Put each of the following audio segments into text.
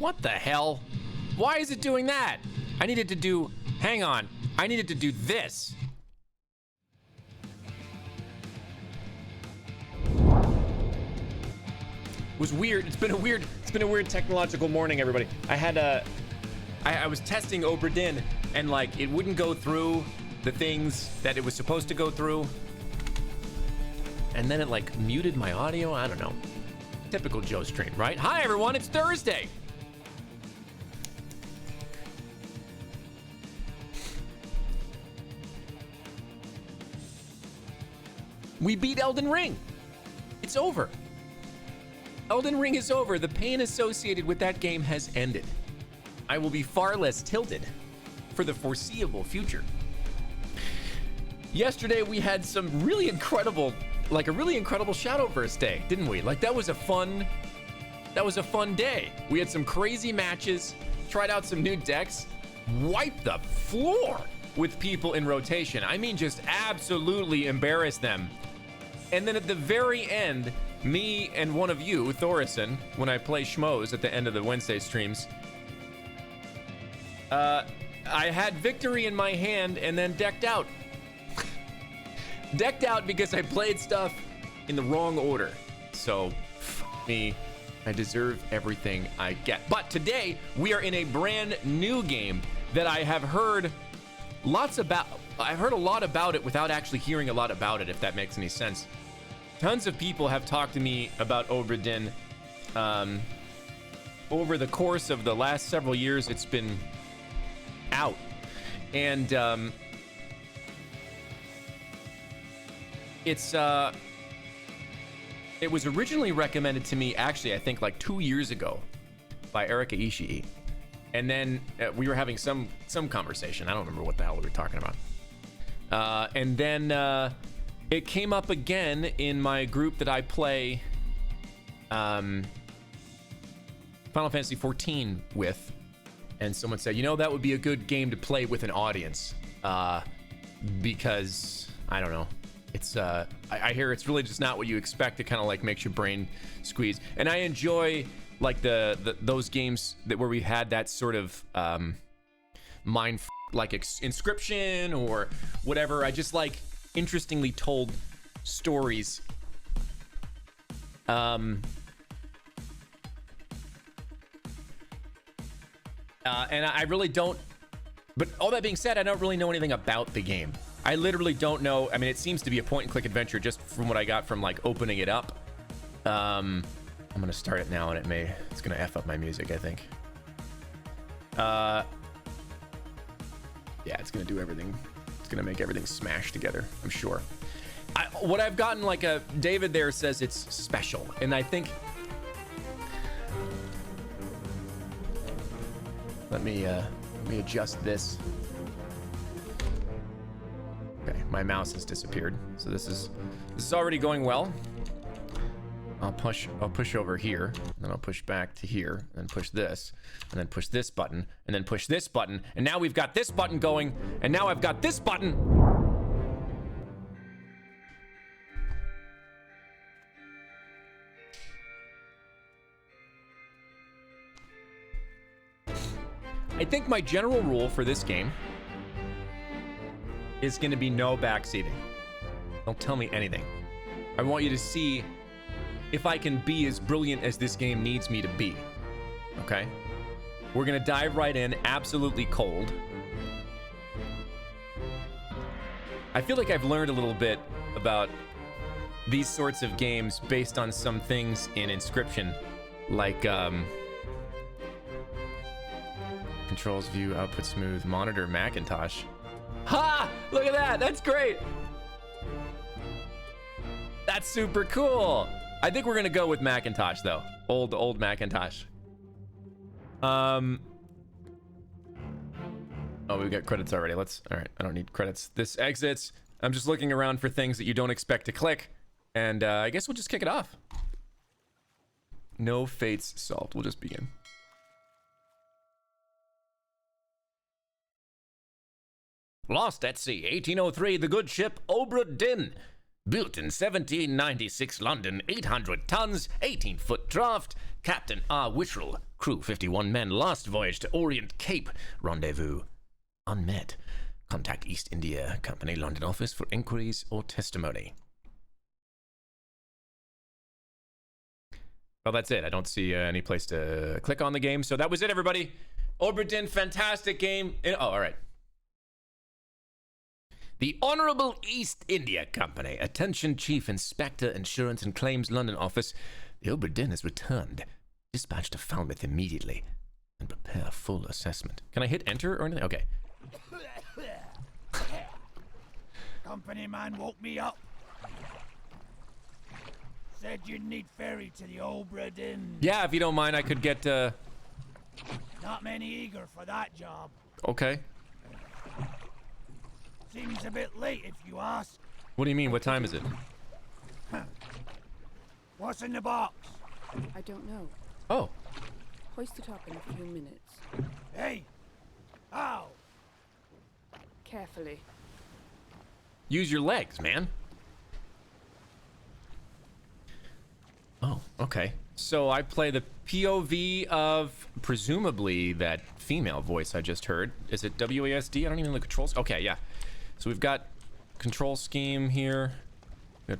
What the hell? Why is it doing that? I needed to do, hang on. I needed to do this. It was weird. It's been a weird technological morning, everybody. I was testing Obra Dinn, and like it wouldn't go through the things that it was supposed to go through. And then it like muted my audio. I don't know. Typical Joe stream, right? Hi everyone, it's Thursday. We beat Elden Ring. It's over. Elden Ring is over. The pain associated with that game has ended. I will be far less tilted for the foreseeable future. Yesterday we had some really incredible, like a really incredible Shadowverse day, didn't we? Like that was a fun day. We had some crazy matches, tried out some new decks, wiped the floor with people in rotation. I mean, just absolutely embarrassed them. And then at the very end, me and one of you, Thorison, when I play Schmoes at the end of the Wednesday streams, I had victory in my hand and then decked out. Decked out because I played stuff in the wrong order. So, me, I deserve everything I get. But today, we are in a brand new game that I have heard lots about. I've heard a lot about it without actually hearing a lot about it, if that makes any sense. Tons of people have talked to me about Obra Dinn. Over the course of the last several years, it's been out. And it was originally recommended to me, actually, I think like 2 years ago by Erika Ishii. And then we were having some conversation. I don't remember what the hell we were talking about. And then it came up again in my group that I play Final Fantasy 14 with. And someone said, you know, that would be a good game to play with an audience. Because, I don't know. It's I hear it's really just not what you expect. It kind of like makes your brain squeeze. And I enjoy like those games where we had that sort of mind like Inscription or whatever. I just like interestingly told stories. And I really don't, but all that being said, I don't really know anything about the game. I literally don't know. I mean, it seems to be a point and click adventure just from what I got from like opening it up. I'm gonna start it now and it's gonna F up my music, I think. Yeah, it's gonna do everything. It's gonna make everything smash together, I'm sure. What I've gotten, like David there says it's special, and I think, let me adjust this. Okay, my mouse has disappeared, so this is already going well. I'll push over here, then I'll push back to here, and push this, and then push this button, and then push this button, and now we've got this button going, and now I've got this button. I think my general rule for this game is going to be no backseating. Don't tell me anything. I want you to see if I can be as brilliant as this game needs me to be. Okay? We're going to dive right in, absolutely cold. I feel like I've learned a little bit about these sorts of games based on some things in Inscription, like controls view, output smooth, monitor Macintosh. Ha! Look at that. That's great. That's super cool. I think we're gonna go with Macintosh though. Old Macintosh. Oh, we've got credits already. All right, I don't need credits. This exits. I'm just looking around for things that you don't expect to click. And I guess we'll just kick it off. No fates solved. We'll just begin. Lost at sea, 1803, the good ship Obra Dinn Built in 1796 London, 800 tons, 18-foot draft. Captain R. Wittrell, crew 51 men, last voyage to Orient Cape. Rendezvous unmet. Contact East India Company London office for inquiries or testimony. Well, that's it. I don't see any place to click on the game. So that was it, everybody. Obra Dinn, fantastic game. Oh, all right. The Honorable East India Company. Attention, Chief Inspector, Insurance and Claims, London office. The Obra Dinn has returned. Dispatch to Falmouth immediately and prepare full assessment. Can I hit enter or anything? Okay. Company man woke me up. Said you'd need ferry to the Obra Dinn. Yeah, if you don't mind, I could get, Not many eager for that job. Okay. Seems a bit late if you ask. What do you mean? What time is it? What's in the box? I don't know. Oh. Hoist it up in a few minutes. Hey! Ow! Carefully. Use your legs, man. Oh, okay. So I play the POV of presumably that female voice I just heard. Is it WASD? I don't even know the controls. Okay, yeah. So we've got control scheme here. Good.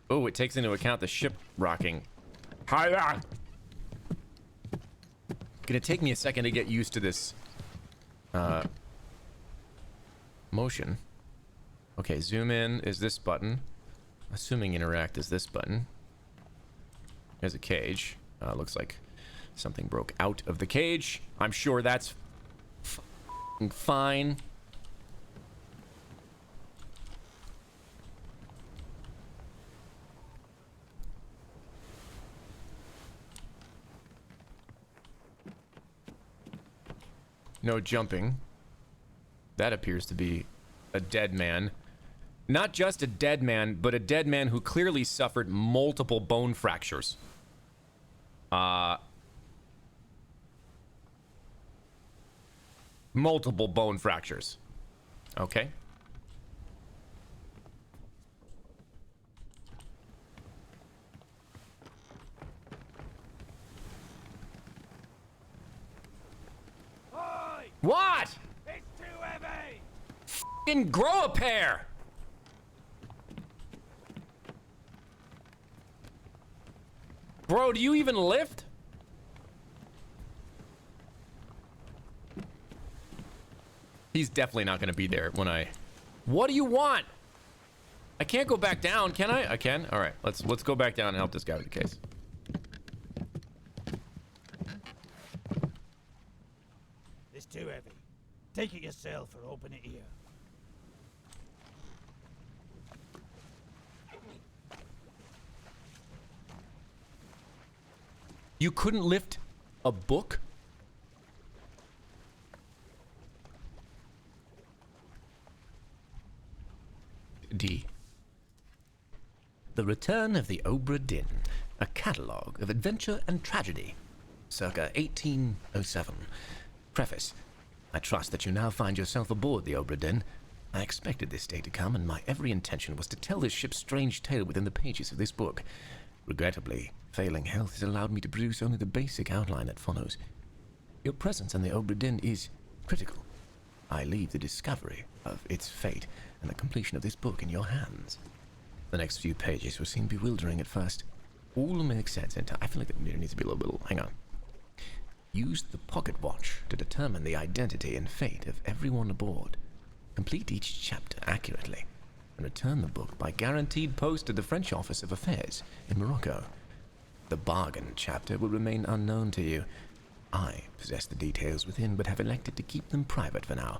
Oh, it takes into account the ship rocking. Hiya! Gonna take me a second to get used to this motion. Okay, zoom in is this button. Assuming interact is this button. There's a cage. Looks like something broke out of the cage. I'm sure that's fine. No jumping. That appears to be a dead man. Not just a dead man, but a dead man who clearly suffered multiple bone fractures. Multiple bone fractures. Okay. Oi! What? It's too heavy! F***ing grow a pair! Bro, do you even lift? He's definitely not gonna be there when I... What do you want? I can't go back down, can I? I can? Alright, let's go back down and help this guy with the case. It's too heavy. Take it yourself or open it here. You couldn't lift a book? D. The Return of the Obra Dinn, a catalogue of adventure and tragedy, circa 1807. Preface. I trust that you now find yourself aboard the Obra Dinn. I expected this day to come, and my every intention was to tell this ship's strange tale within the pages of this book. Regrettably, failing health has allowed me to produce only the basic outline that follows. Your presence on the Obra Dinn is critical. I leave the discovery of its fate and the completion of this book in your hands. The next few pages will seem bewildering at first. All will make sense in time. I feel like there needs to be a little bit. Hang on. Use the pocket watch to determine the identity and fate of everyone aboard. Complete each chapter accurately and return the book by guaranteed post to the French Office of Affairs in Morocco. The bargain chapter will remain unknown to you. I possess the details within, but have elected to keep them private for now.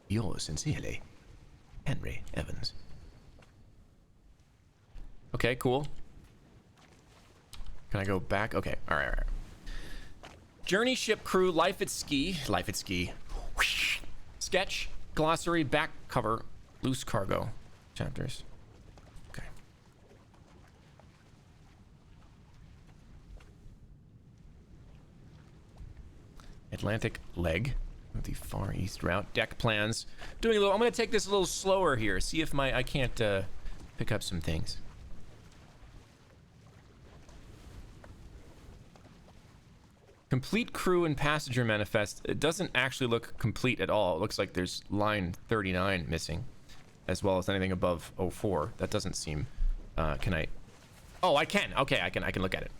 Yours sincerely, Henry Evans. Okay, cool. Can I go back? Okay, all right. Journey ship crew, life at sea. Sketch, glossary, back cover, loose cargo chapters. Okay. Atlantic leg. The Far East route. Deck plans. Doing a little. I'm gonna take this a little slower here. See if I can't pick up some things. Complete crew and passenger manifest. It doesn't actually look complete at all. It looks like there's line 39 missing, as well as anything above 04. That doesn't seem. Can I? Oh, I can. Okay, I can look at it.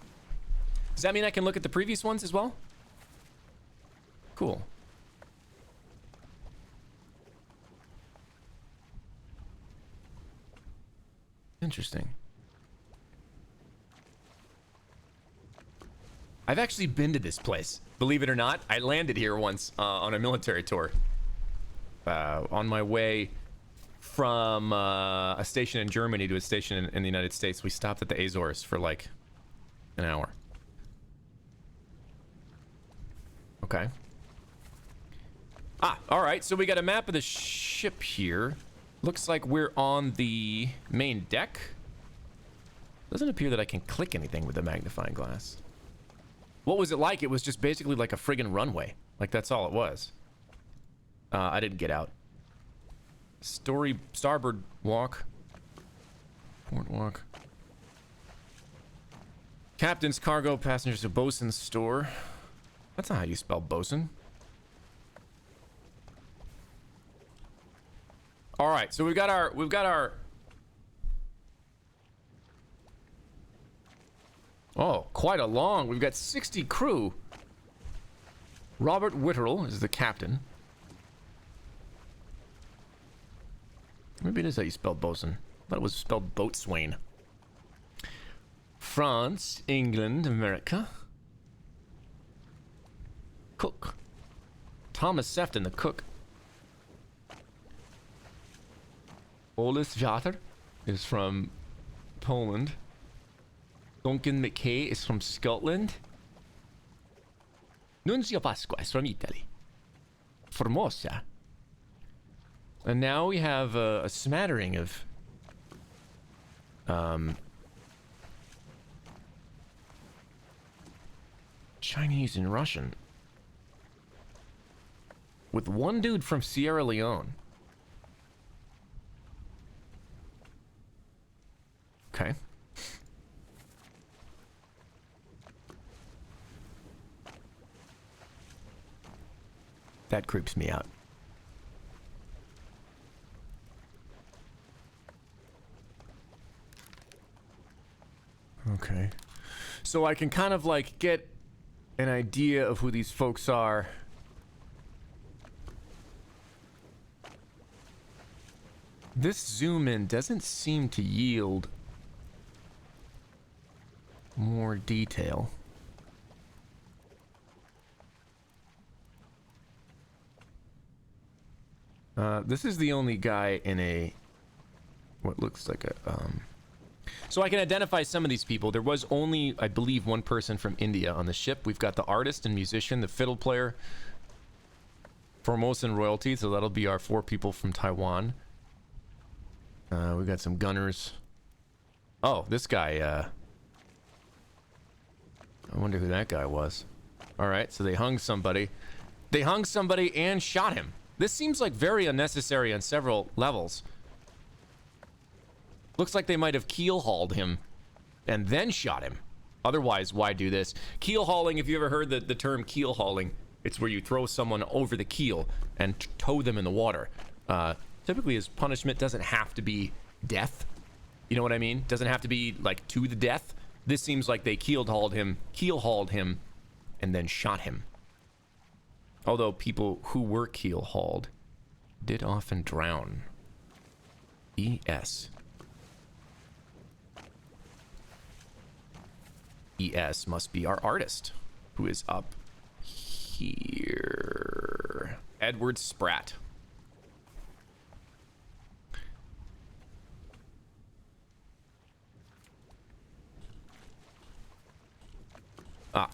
Does that mean I can look at the previous ones as well? Cool. Interesting. I've actually been to this place. Believe it or not, I landed here once on a military tour. On my way from a station in Germany to a station in the United States. We stopped at the Azores for like an hour. Okay. Ah, all right. So we got a map of the ship here. Looks like we're on the main deck. Doesn't appear that I can click anything with the magnifying glass. What was it like? It was just basically like a friggin' runway. Like, that's all it was. I didn't get out. Starboard walk. Port walk. Captain's cargo, passengers to bosun's store. That's not how you spell bosun. All right, so we've got our. Oh, quite a long. We've got 60 crew. Robert Whitterell is the captain. Maybe it is how you spell bosun. I thought it was spelled boatswain. France, England, America. Cook. Thomas Sefton, the cook. Olis Vater is from Poland. Duncan McKay is from Scotland. Nunzio Pasqua is from Italy. Formosa. And now we have a smattering of Chinese and Russian. With one dude from Sierra Leone. Okay. That creeps me out. Okay. So I can kind of like get an idea of who these folks are. This zoom in doesn't seem to yield more detail. This is the only guy in a what looks like a so I can identify some of these people. There was only, I believe, one person from India on the ship. We've got the artist and musician, the fiddle player, Formosan royalty, so that'll be our 4 people from Taiwan. We've got some gunners. Oh, this guy, I wonder who that guy was. Alright, so they hung somebody. They hung somebody and shot him. This seems like very unnecessary on several levels. Looks like they might have keel hauled him and then shot him. Otherwise, why do this? Keel hauling, if you ever heard the term keel hauling, it's where you throw someone over the keel and tow them in the water. Typically, his punishment doesn't have to be death. You know what I mean? Doesn't have to be like to the death. This seems like they keel hauled him, and then shot him. Although people who were keel hauled did often drown. ES. ES must be our artist, who is up here. Edward Spratt.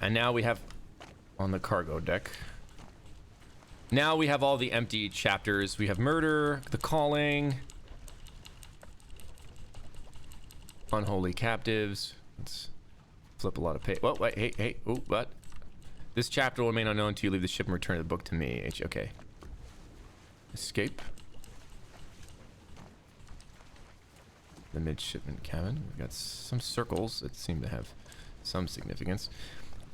And now we have on the cargo deck. Now we have all the empty chapters. We have Murder, The Calling, Unholy Captives. Let's flip a lot of page. Oh, wait, hey, oh, what? This chapter will remain unknown until you leave the ship and return the book to me. Okay. Escape. The midshipman cabin. We've got some circles that seem to have some significance.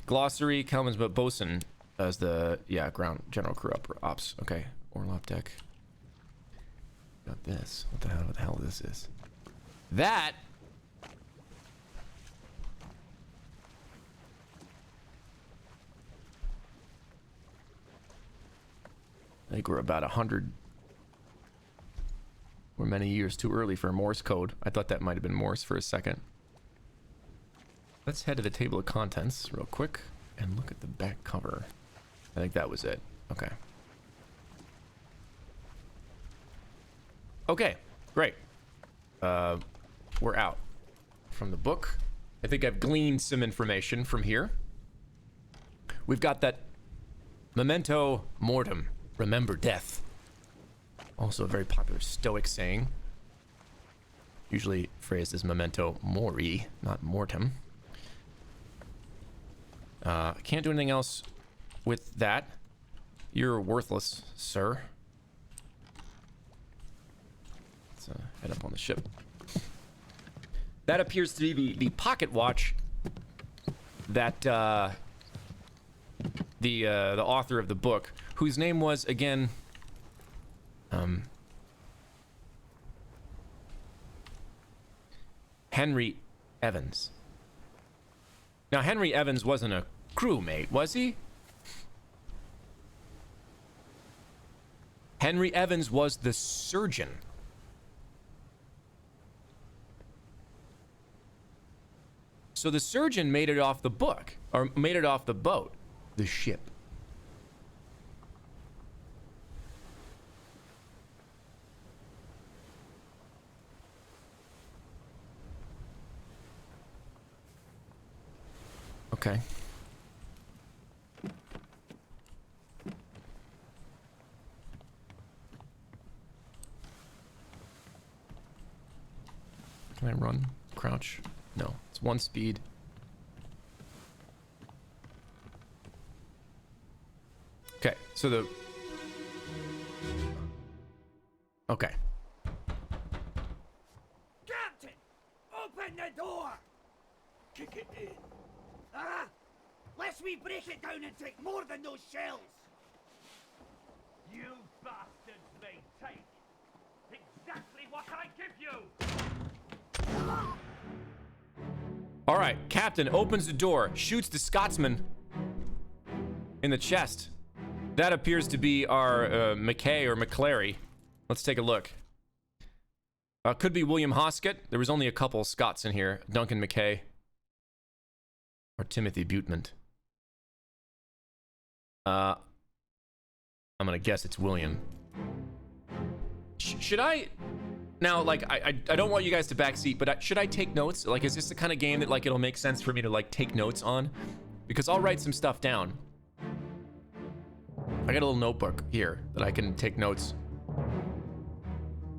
Glossary, Calvin's but bosun as the, yeah, ground general crew ops. Okay. Orlop deck. Got this. What the hell this is? That. I think we're about 100 or many years too early for Morse code. I thought that might have been Morse for a second. Let's head to the table of contents real quick and look at the back cover. I think that was it. Okay. Okay, great. We're out from the book. I think I've gleaned some information from here. We've got that memento mortem. Remember death. Also a very popular Stoic saying. Usually phrased as memento mori, not mortem. Can't do anything else with that. You're worthless, sir. Let's head up on the ship. That appears to be the pocket watch that the author of the book, whose name was, again, Henry Evans. Now, Henry Evans wasn't a crewmate, was he? Henry Evans was the surgeon. So the surgeon made it off the book, or made it off the boat, the ship. Okay. Can I run? Crouch? No. It's one speed. Okay, so the... Okay. Captain! Open the door! Kick it in. Ah! Lest we break it down and take more than those shells! You bastards may take exactly what I give you! All right, Captain opens the door, shoots the Scotsman in the chest. That appears to be our McKay or McClary. Let's take a look. Could be William Hoskett. There was only a couple Scots in here. Duncan McKay. Or Timothy Butman. I'm gonna guess it's William. Should I... Now, like, I don't want you guys to backseat, but should I take notes? Like, is this the kind of game that, like, it'll make sense for me to, like, take notes on? Because I'll write some stuff down. I got a little notebook here that I can take notes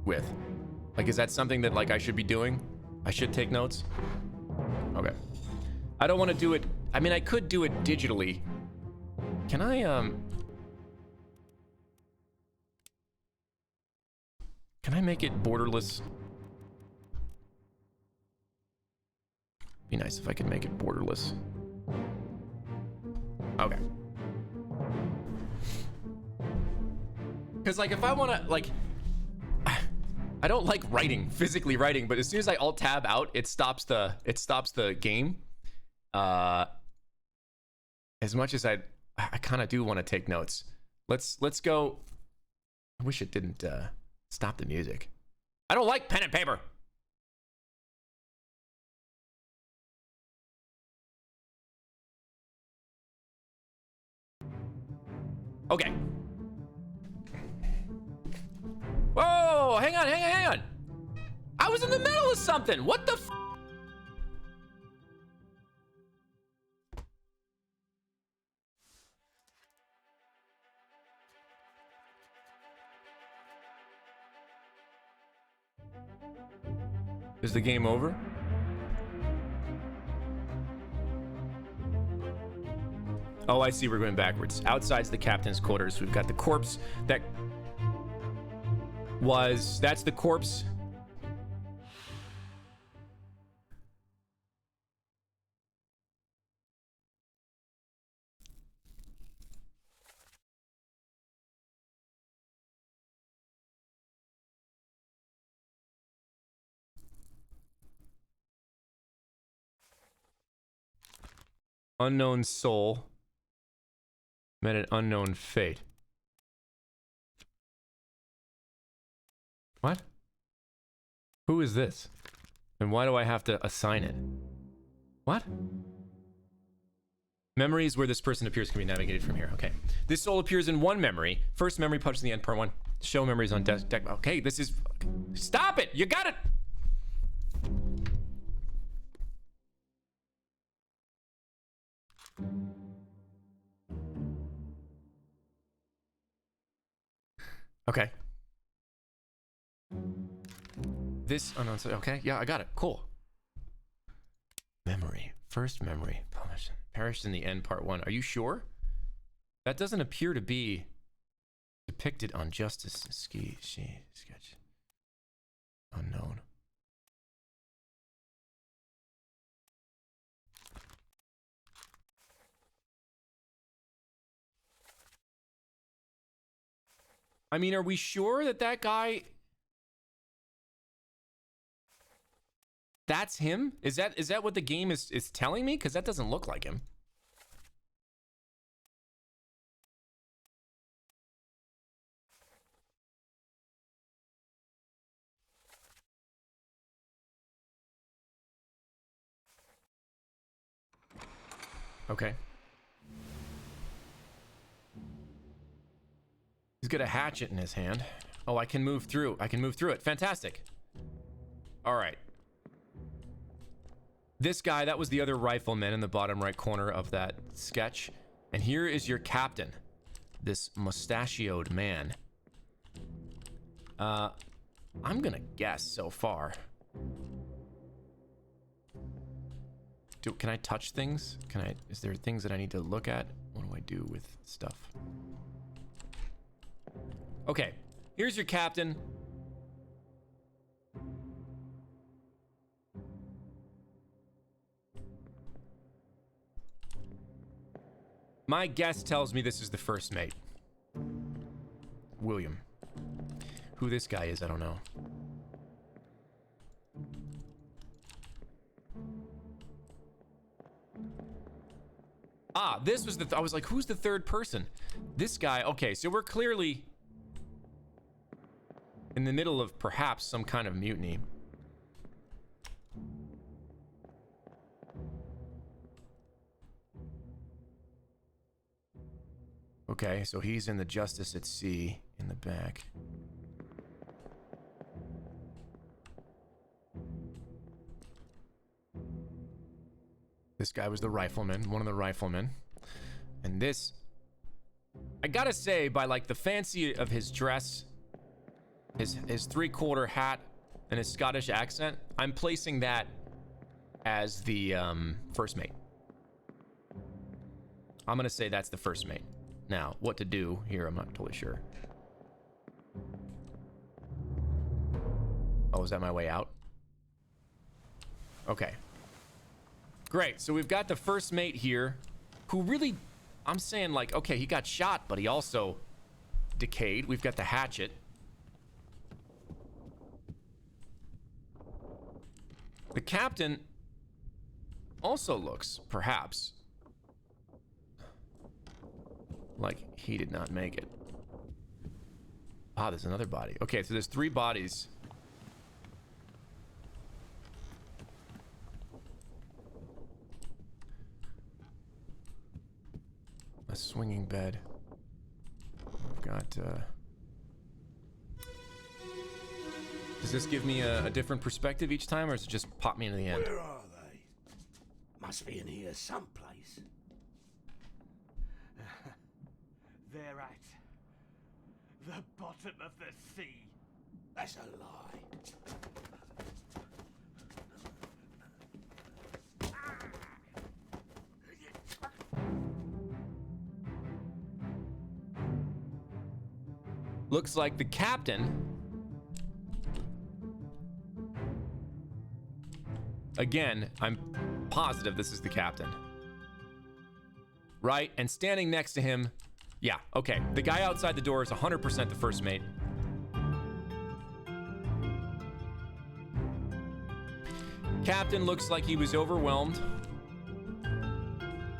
with. Like, is that something that, like, I should be doing? I should take notes? Okay. I don't want to do it... I mean, I could do it digitally. Can I, Can I make it borderless? Be nice if I could make it borderless. Okay. Because, like, if I want to, like... I don't like writing, physically writing, but as soon as I Alt-Tab out, it stops the game. As much as I kind of do want to take notes. Let's go... I wish it didn't, stop the music. I don't like pen and paper. Okay. Whoa, hang on. I was in the middle of something. What the f... Is the game over? Oh, I see. We're going backwards. Outside's the captain's quarters. We've got the corpse that was... That's the corpse. Unknown soul met an unknown fate. What? Who is this? And why do I have to assign it? What? Memories where this person appears can be navigated from here. Okay. This soul appears in one memory. First memory punch in the end, part 1. Show memories on deck. Okay, this is... Stop it! You got it! Okay. This unknown... Okay, yeah, I got it. Cool. Memory. First memory. Perished in the end, part 1. Are you sure? That doesn't appear to be depicted on Justice sketch. Unknown. I mean, are we sure that that guy... That's him? Is that what the game is telling me? Because that doesn't look like him. Okay. He's got a hatchet in his hand. Oh, I can move through. I can move through it. Fantastic. All right. This guy, that was the other rifleman in the bottom right corner of that sketch. And here is your captain. This mustachioed man. I'm gonna guess so far. Can I touch things? Is there things that I need to look at? What do I do with stuff? Okay, here's your captain. My guess tells me this is the first mate. William. Who this guy is, I don't know. Ah, this was I was like, who's the third person? This guy, okay, so we're clearly in the middle of perhaps some kind of mutiny. Okay, so he's in the Justice at Sea in the back. This guy was the rifleman, one of the riflemen. And this, I gotta say, by like the fancy of his dress, his three-quarter hat, and his Scottish accent, I'm placing that as the first mate. I'm gonna say that's the first mate. Now, what to do here, I'm not totally sure. Oh, is that my way out? Okay. Great, so we've got the first mate here, who really, I'm saying like, okay, he got shot, but he also decayed. We've got the hatchet. The captain also looks, perhaps, like he did not make it. Ah, there's another body. Okay, so there's 3 bodies. A swinging bed. I've got, Does this give me a different perspective each time, or does it just pop me into the end? Where are they? Must be in here someplace. They're at the bottom of the sea. That's a lie. looks like the captain. Again, I'm positive this is the captain. Right? And standing next to him, yeah, okay. The guy outside the door is 100% the first mate. Captain looks like he was overwhelmed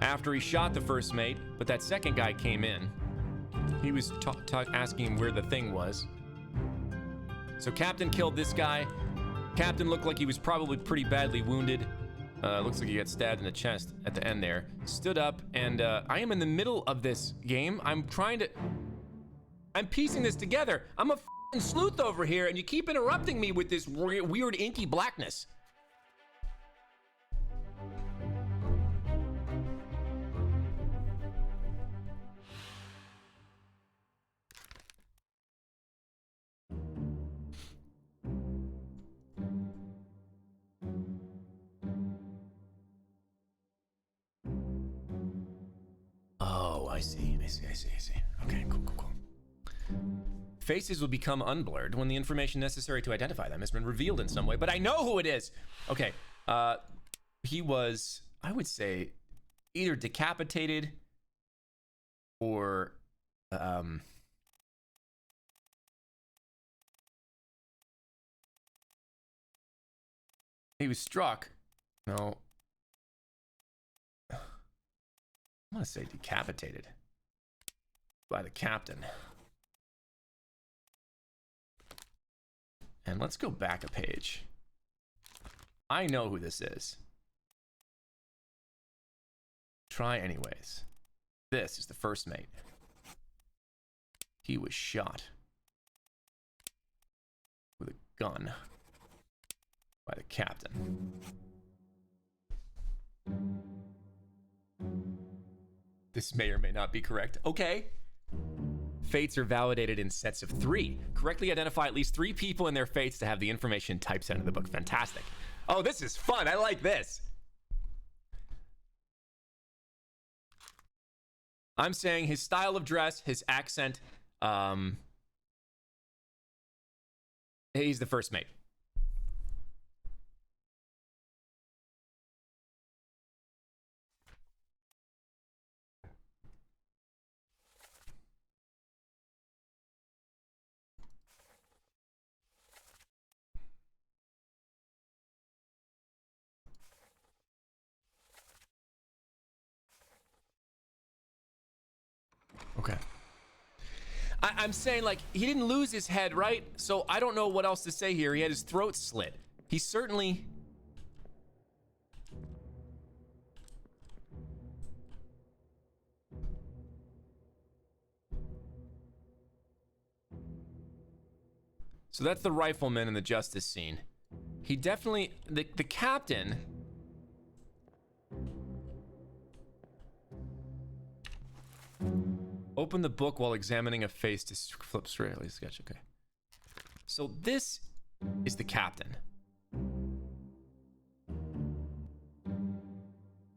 after he shot the first mate, but that second guy came in. He was asking him where the thing was. So Captain killed this guy. Captain looked like he was probably pretty badly wounded. Looks like he got stabbed in the chest at the end there. Stood up, and I am in the middle of this game. I'm piecing this together. I'm a f***ing sleuth over here, and you keep interrupting me with this weird inky blackness. Oh, I see. Okay, cool. Faces will become unblurred when the information necessary to identify them has been revealed in some way, but I know who it is. Okay, he was, I would say, either decapitated or, he was struck. No. I'm gonna say decapitated by the captain. And let's go back a page. I know who this is. Try anyways. This is the first mate. He was shot with a gun by the captain. This may or may not be correct. Okay. Fates are validated in sets of 3. Correctly identify at least 3 people in their fates to have the information typed into the book. Fantastic. Oh, this is fun. I like this. I'm saying his style of dress, his accent, he's the first mate. Okay. I'm saying, like, he didn't lose his head, right? So I don't know what else to say here. He had his throat slit. He certainly... So that's the rifleman in the justice scene. He definitely... The captain... Open the book while examining a face to flip straight. Sketch. Okay. So this is the captain.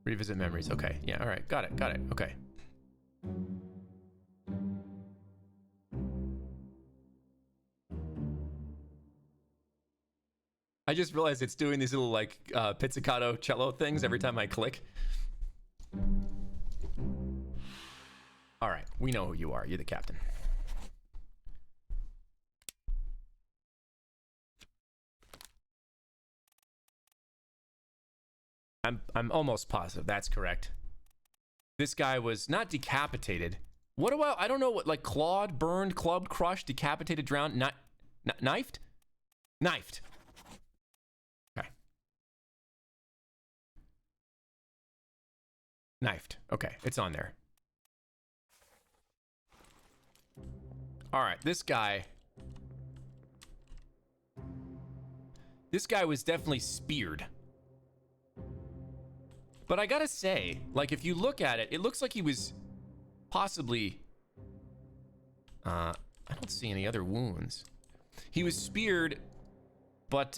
Revisit memories. Okay. Yeah. All right. Got it. Okay. I just realized it's doing these little like pizzicato cello things every time I click. All right, we know who you are. You're the captain. I'm almost positive that's correct. This guy was not decapitated. What about, I don't know what, like clawed, burned, clubbed, crushed, decapitated, drowned, knifed? Knifed. Okay. Knifed. Okay, it's on there. All right, this guy was definitely speared. But I gotta say, like, if you look at it, it looks like he was possibly... I don't see any other wounds. He was speared, but,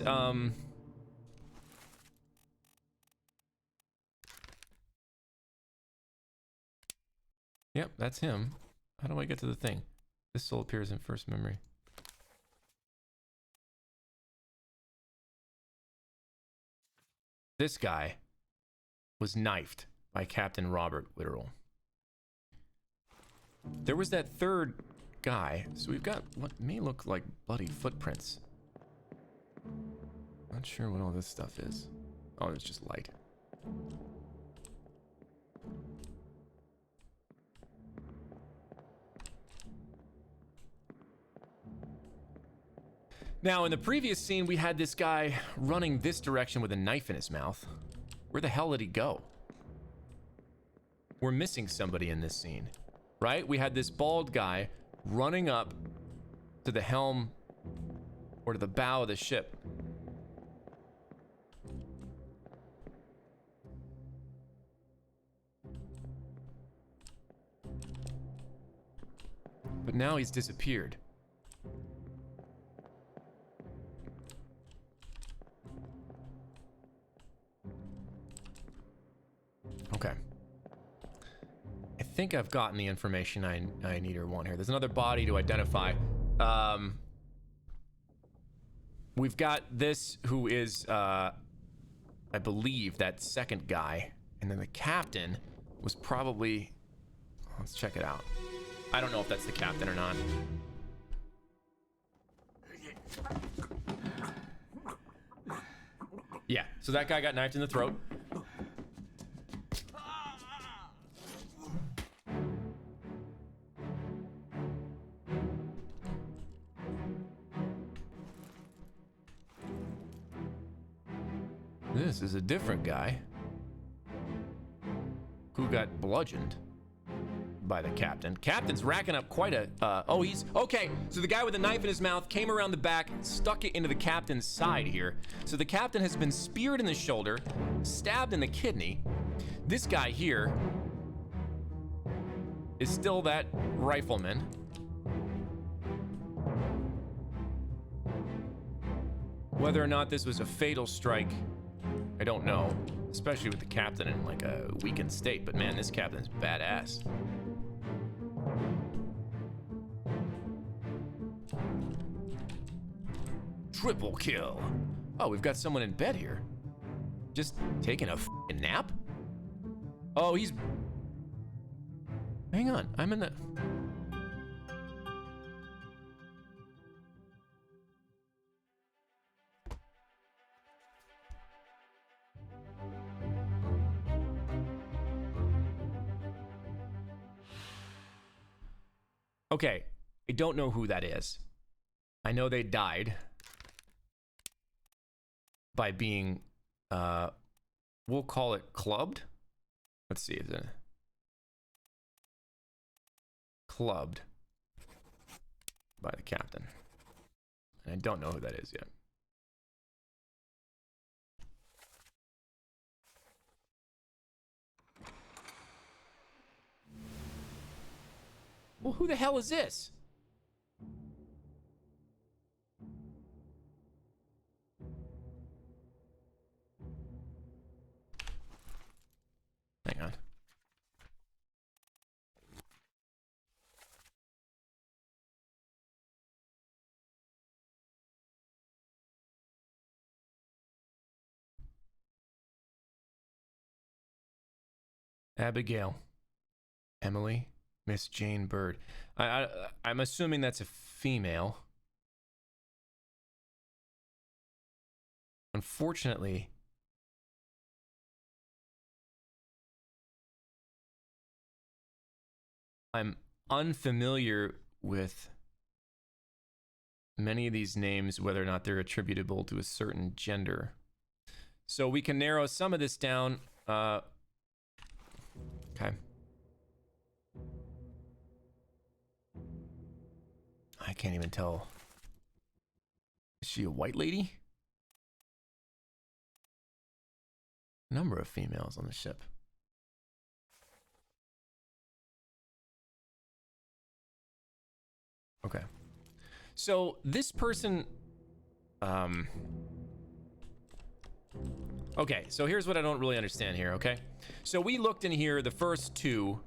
Yep, that's him. How do I get to the thing? This soul appears in first memory. This guy was knifed by Captain Robert Witterell. There was that third guy. So we've got what may look like bloody footprints. Not sure what all this stuff is. Oh, it's just light. Now, in the previous scene, we had this guy running this direction with a knife in his mouth. Where the hell did he go? We're missing somebody in this scene, right? We had this bald guy running up to the helm or to the bow of the ship. But now he's disappeared. Okay. I think I've gotten the information I need or want here. There's another body to identify. We've got this who is, I believe, that second guy. And then the captain was probably... Let's check it out. I don't know if that's the captain or not. Yeah, so that guy got knifed in the throat. This is a different guy who got bludgeoned by the captain. Captain's racking up quite a... oh, he's... Okay, so the guy with the knife in his mouth came around the back, stuck it into the captain's side here. So the captain has been speared in the shoulder, stabbed in the kidney. This guy here is still that rifleman. Whether or not this was a fatal strike, I don't know. Especially with the captain in like a weakened state. But man, this captain's badass. Triple kill. Oh, we've got someone in bed here. Just taking a f***ing nap? Oh, he's... Hang on, I'm in the... Okay, I don't know who that is. I know they died by being, we'll call it clubbed. Let's see, is it clubbed by the captain? And I don't know who that is yet. Well, who the hell is this? Hang on. Abigail. Emily. Miss Jane Bird. I'm assuming that's a female. Unfortunately, I'm unfamiliar with many of these names, whether or not they're attributable to a certain gender. So we can narrow some of this down. Okay. I can't even tell. Is she a white lady? Number of females on the ship. Okay. So this person, okay, so here's what I don't really understand here, okay? So we looked in here, the first two,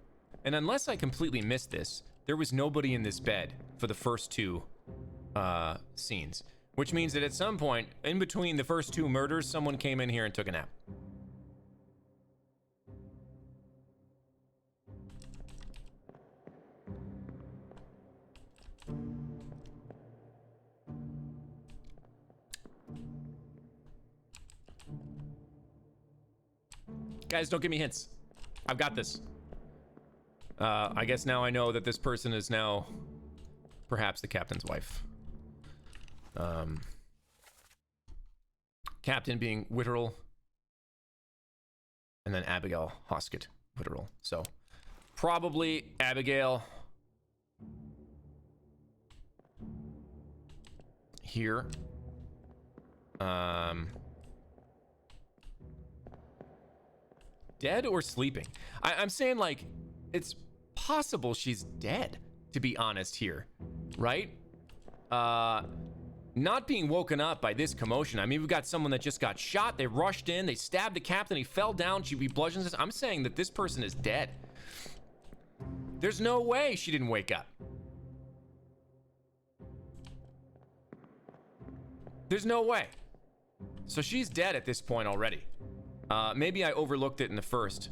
and unless I completely missed this, there was nobody in this bed for the first two scenes, which means that at some point in between the first two murders, someone came in here and took a nap. Guys, don't give me hints. I've got this. I guess now I know that this person is now perhaps the captain's wife. Captain being Witterell, and then Abigail Hoskett Witterell. So probably Abigail here. Dead or sleeping? I'm saying, like, it's possible she's dead, to be honest here, right? Not being woken up by this commotion. I mean, we've got someone that just got shot. They rushed in. They stabbed the captain. He fell down. She bludgeons us. I'm saying that this person is dead. There's no way she didn't wake up. There's no way. So she's dead at this point already. Maybe I overlooked it in the first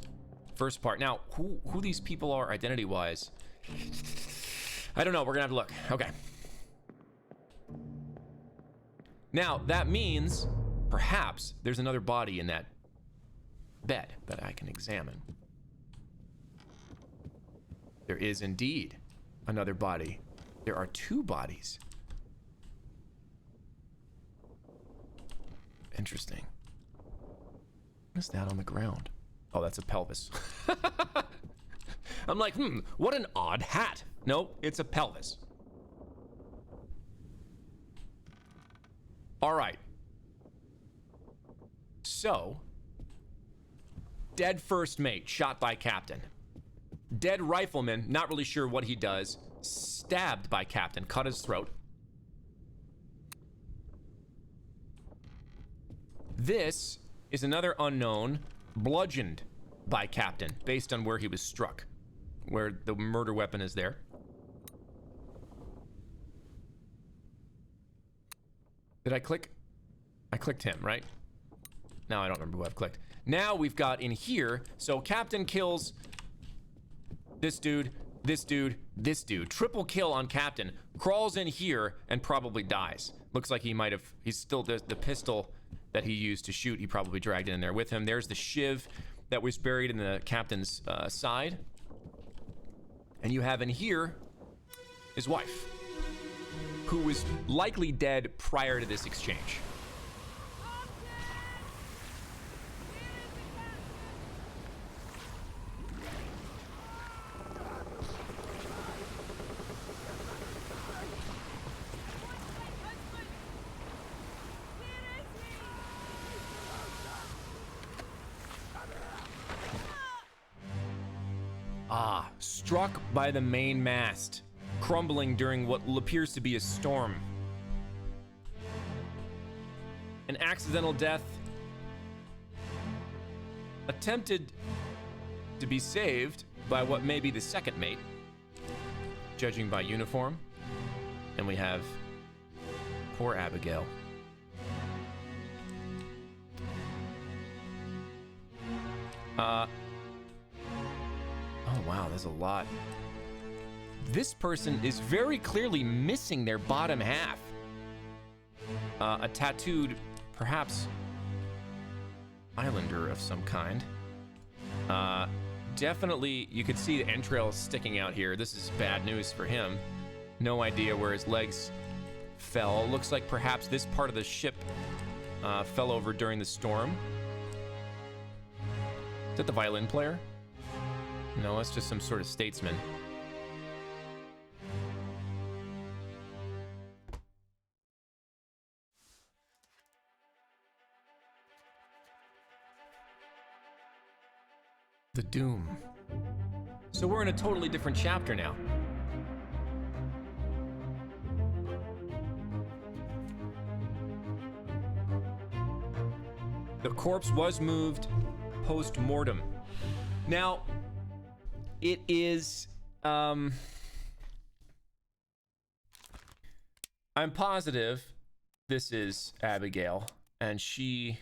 part. Now, who these people are identity-wise, I don't know. We're gonna have to look. Okay. Now, that means perhaps there's another body in that bed that I can examine. There is indeed another body. There are two bodies. Interesting. What is that on the ground? Oh, that's a pelvis. I'm like, what an odd hat. Nope, it's a pelvis. All right. So, dead first mate, shot by captain. Dead rifleman, not really sure what he does, stabbed by captain, cut his throat. This is another unknown, bludgeoned by captain, based on where he was struck, where the murder weapon is there. Did I click? I clicked him, right? Now I don't remember who I've clicked. Now we've got in here, so captain kills this dude, this dude, this dude. Triple kill on captain, crawls in here and probably dies. Looks like he might have, he's still, the pistol that he used to shoot, he probably dragged it in there with him. There's the shiv that was buried in the captain's side. And you have in here his wife, who was likely dead prior to this exchange. Struck by the main mast, crumbling during what appears to be a storm. An accidental death. Attempted to be saved by what may be the second mate, judging by uniform. And we have poor Abigail. Oh, wow, there's a lot. This person is very clearly missing their bottom half. A tattooed, perhaps, islander of some kind. Definitely, you could see the entrails sticking out here. This is bad news for him. No idea where his legs fell. Looks like perhaps this part of the ship fell over during the storm. Is that the violin player? No, that's just some sort of statesman. The Doom. So we're in a totally different chapter now. The corpse was moved post-mortem. Now, it is, I'm positive this is Abigail, and she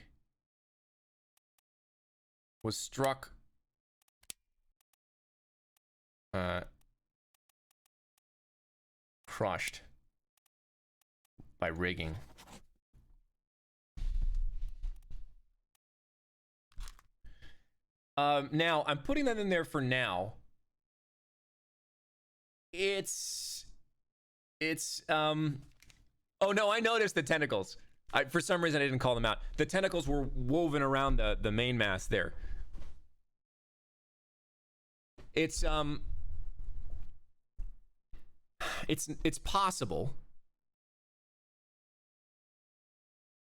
was struck crushed by rigging. Now I'm putting that in there for now. It's oh no, I noticed the tentacles. For some reason I didn't call them out. The tentacles were woven around the main mast there. It's possible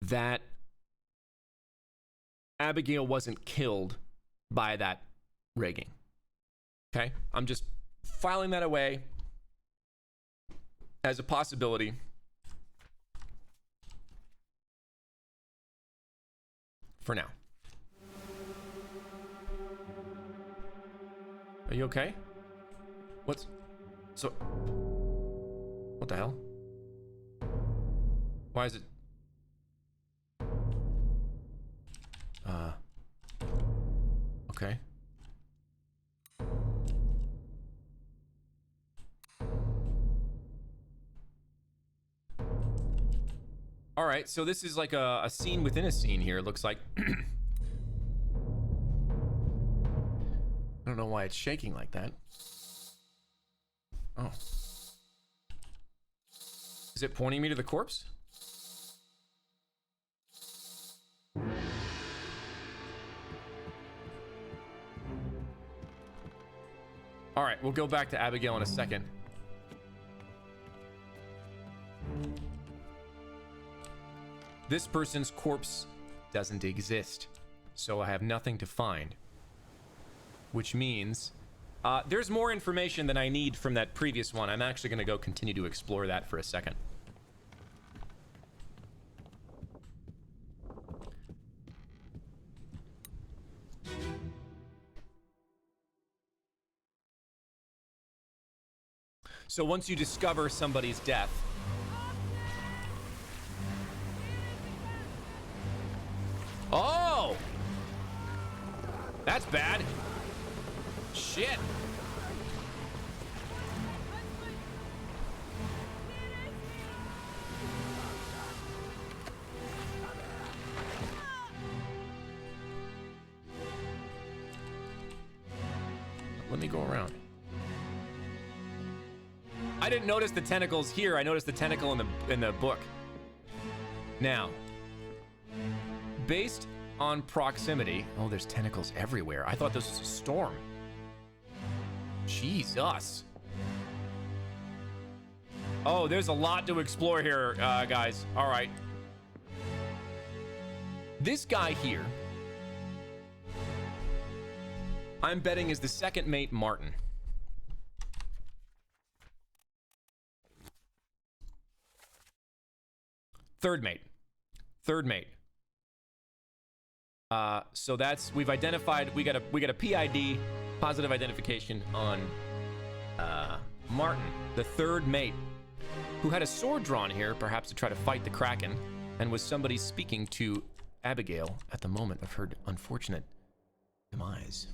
that Abigail wasn't killed by that rigging. Okay? I'm just filing that away as a possibility. For now. Are you okay? What the hell? Why is it? Okay. All right, so this is like a scene within a scene here, it looks like. I don't know why it's shaking like that. Oh. Is it pointing me to the corpse? All right, we'll go back to Abigail in a second. This person's corpse doesn't exist, so I have nothing to find. Which means there's more information than I need from that previous one. I'm actually going to go continue to explore that for a second. So once you discover somebody's death, oh, that's bad. Shit. Let me go around. I didn't notice the tentacles here. I noticed the tentacle in the book. Now, based on proximity, oh, there's tentacles everywhere. I thought this was a storm. Jesus. Oh, there's a lot to explore here, guys. All right. This guy here, I'm betting is the second mate, Martin. Third mate. So that's, we've identified, we got a PID, positive identification on Martin, the third mate, who had a sword drawn here, perhaps to try to fight the Kraken, and was somebody speaking to Abigail at the moment of her unfortunate demise.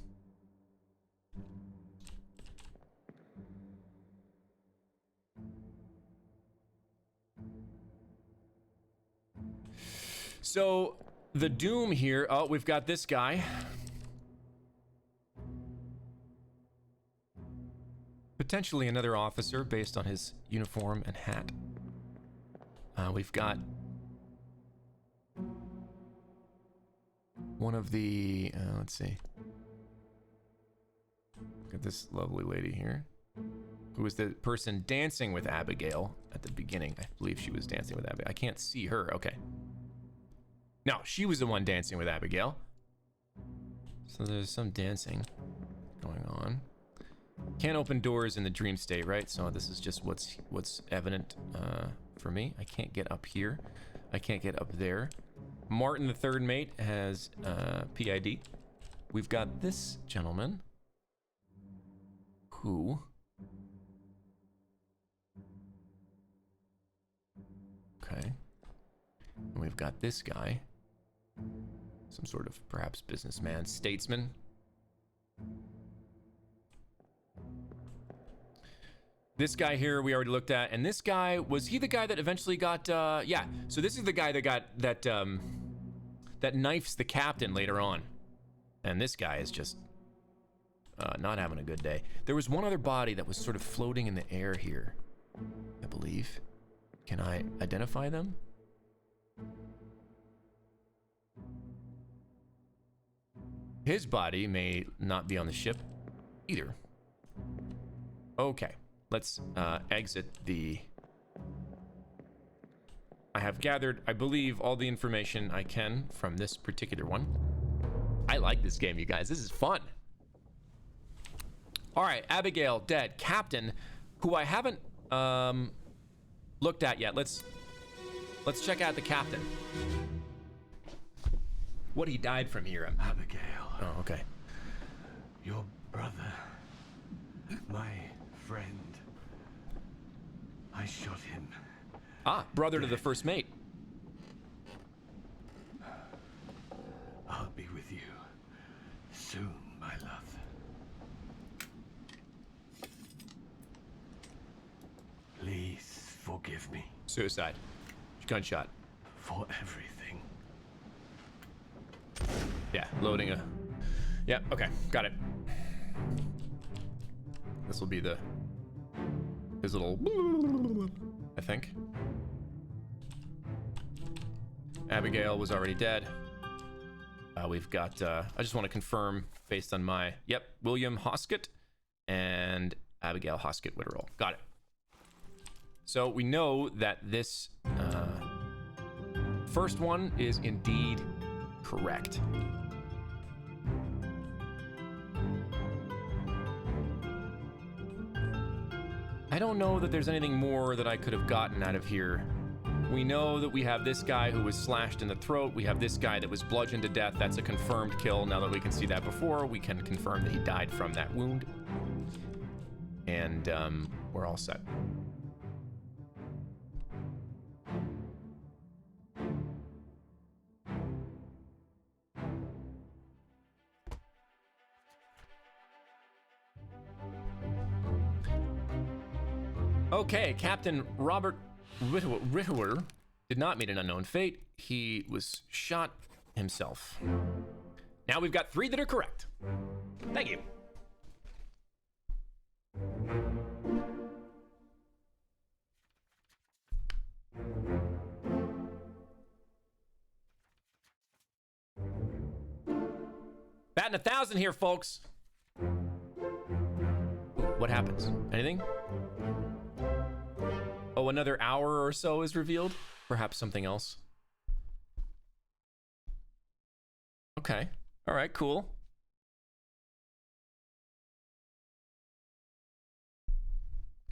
So the doom here, oh, we've got this guy. Potentially another officer based on his uniform and hat. We've got one of the, let's see. Got this lovely lady here, who was the person dancing with Abigail at the beginning. I believe she was dancing with Abigail. I can't see her, okay. No, she was the one dancing with Abigail. So there's some dancing going on. Can't open doors in the dream state, right? So this is just what's evident for me. I can't get up here. I can't get up there. Martin, the third mate, has PID. We've got this gentleman, who got this guy. Some sort of perhaps businessman, statesman. This guy here we already looked at, and this guy, was he the guy that eventually got, yeah, so this is the guy that got, that knifes the captain later on. And this guy is just not having a good day. There was one other body that was sort of floating in the air here, I believe. Can I identify them? His body may not be on the ship either. Okay. Let's exit the... I have gathered, I believe, all the information I can from this particular one. I like this game, you guys. This is fun. All right, Abigail, dead. Captain, who I haven't looked at yet. Let's check out the captain. What he died from here. Abigail. Oh, okay. Your brother. My friend. I shot him. Ah, brother to the first mate. I'll be with you soon, my love. Please forgive me Suicide. Gunshot. for everything. Yeah, loading a... Yeah, okay, got it. This will be the... his little... I think. Abigail was already dead. We've got... I just want to confirm based on my... Yep, William Hoskett and Abigail Hoskett Witterell. Got it. So we know that this first one is indeed correct. I don't know that there's anything more that I could have gotten out of here. We know that we have this guy who was slashed in the throat. We have this guy that was bludgeoned to death. That's a confirmed kill. Now that we can see that before, we can confirm that he died from that wound. And we're all set. Okay, Captain Robert Ritter did not meet an unknown fate. He was shot himself. Now we've got 3 that are correct. Thank you. Batting 1,000 here, folks. What happens? Anything? Oh, another hour or so is revealed? Perhaps something else. Okay. All right, cool.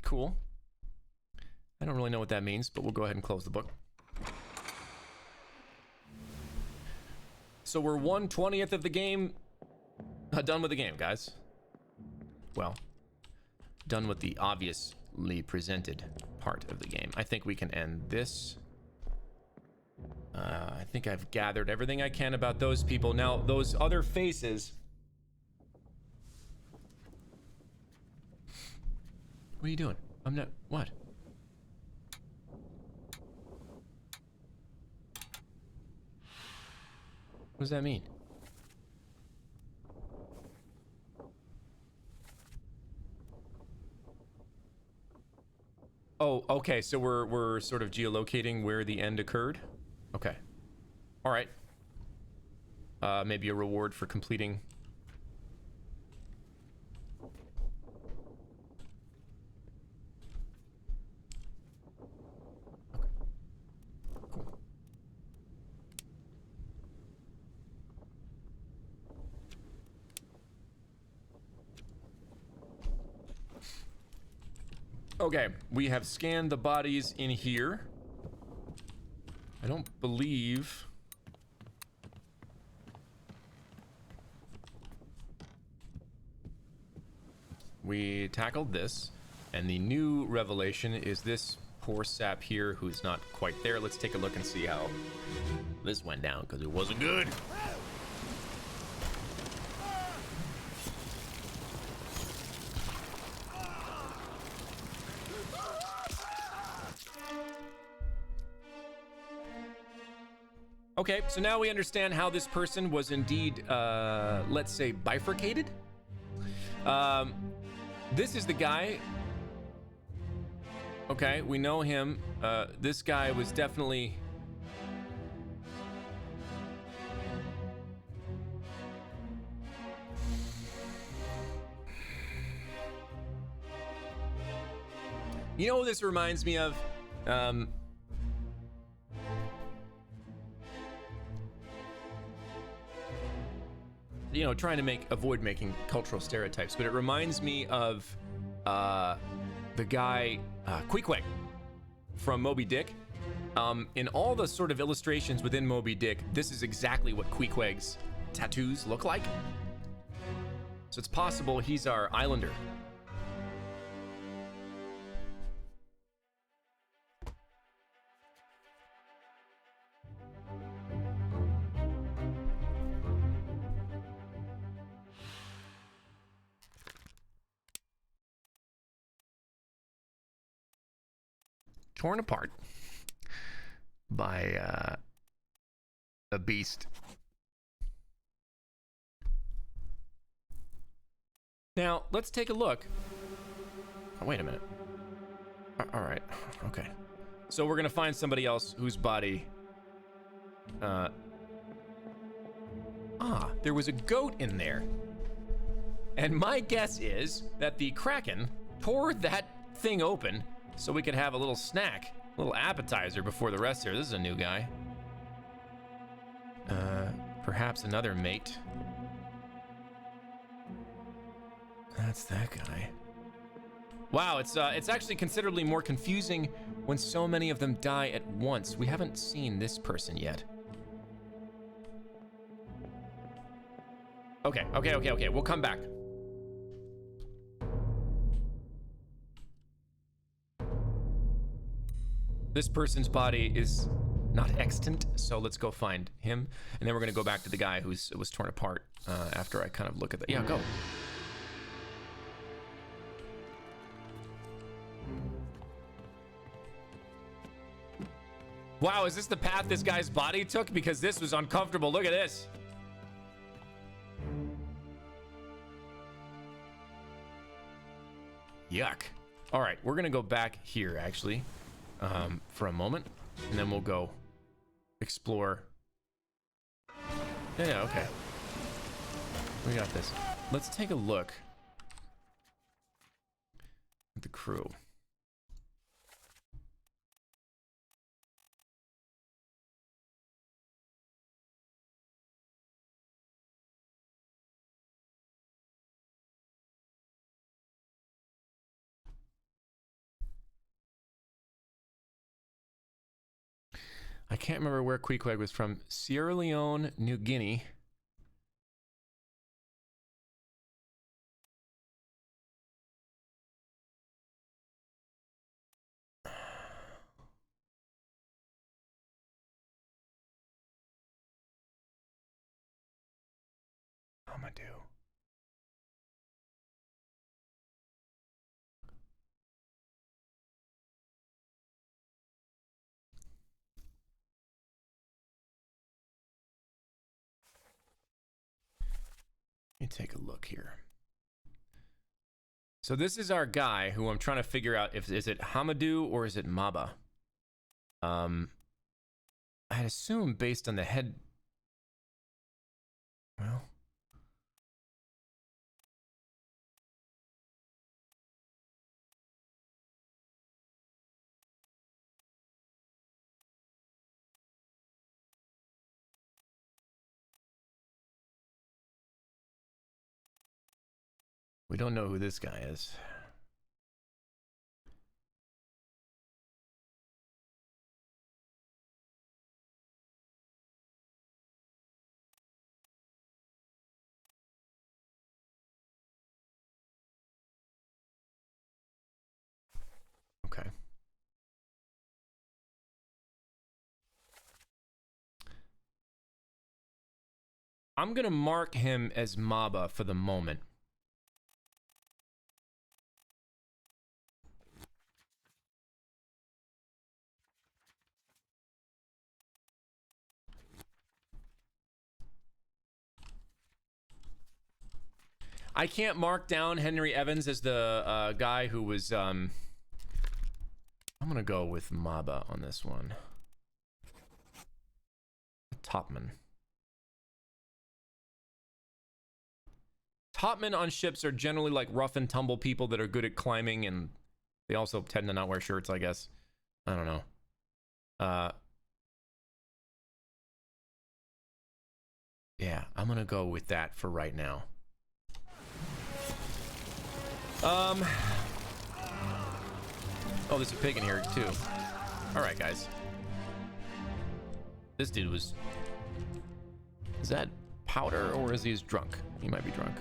Cool. I don't really know what that means, but we'll go ahead and close the book. So we're 1/20th of the game. Done with the game, guys. Well, done with the obviously presented part of the game. I think we can end this. I think I've gathered everything I can about those people. Now, those other faces. What are you doing? I'm not... What? What does that mean? Oh, okay, so we're sort of geolocating where the end occurred? Okay. All right. Maybe a reward for completing... Okay, we have scanned the bodies in here. I don't believe... we tackled this, and the new revelation is this poor sap here who's not quite there. Let's take a look and see how this went down, because it wasn't good. Okay, so now we understand how this person was indeed, let's say, bifurcated. This is the guy. Okay, we know him. This guy was definitely... You know what this reminds me of? You know, trying to avoid making cultural stereotypes, but it reminds me of the guy Queequeg from Moby Dick. In all the sort of illustrations within Moby Dick, this is exactly what Queequeg's tattoos look like. So it's possible he's our islander. Torn apart by a beast. Now, let's take a look. Oh, wait a minute. All right. Okay. So we're going to find somebody else whose body... there was a goat in there. And my guess is that the Kraken tore that thing open so we could have a little snack, a little appetizer before the rest here. This is a new guy. Perhaps another mate. That's that guy. Wow, it's actually considerably more confusing when so many of them die at once. We haven't seen this person yet. Okay. We'll come back. This person's body is not extant, so let's go find him. And then we're gonna go back to the guy who was torn apart after I kind of look at the... Yeah, go. Wow, is this the path this guy's body took? Because this was uncomfortable. Look at this. Yuck. All right, we're gonna go back here actually for a moment, and then we'll go explore. Yeah, okay. We got this. Let's take a look at the crew. I can't remember where Queequeg was from. Sierra Leone, New Guinea. Amadou. Let me take a look here. So this is our guy who I'm trying to figure out if is it Hamadou or is it Maba. I'd assume based on the head. Well, we don't know who this guy is. Okay. I'm gonna mark him as Maba for the moment. I can't mark down Henry Evans as the guy who was, I'm gonna go with Maba on this one. Topman. Topmen on ships are generally like rough and tumble people that are good at climbing, and they also tend to not wear shirts, I guess. I don't know. Yeah, I'm gonna go with that for right now. Oh, there's a pig in here too. All right, guys. This dude was... Is that powder or is he drunk? He might be drunk.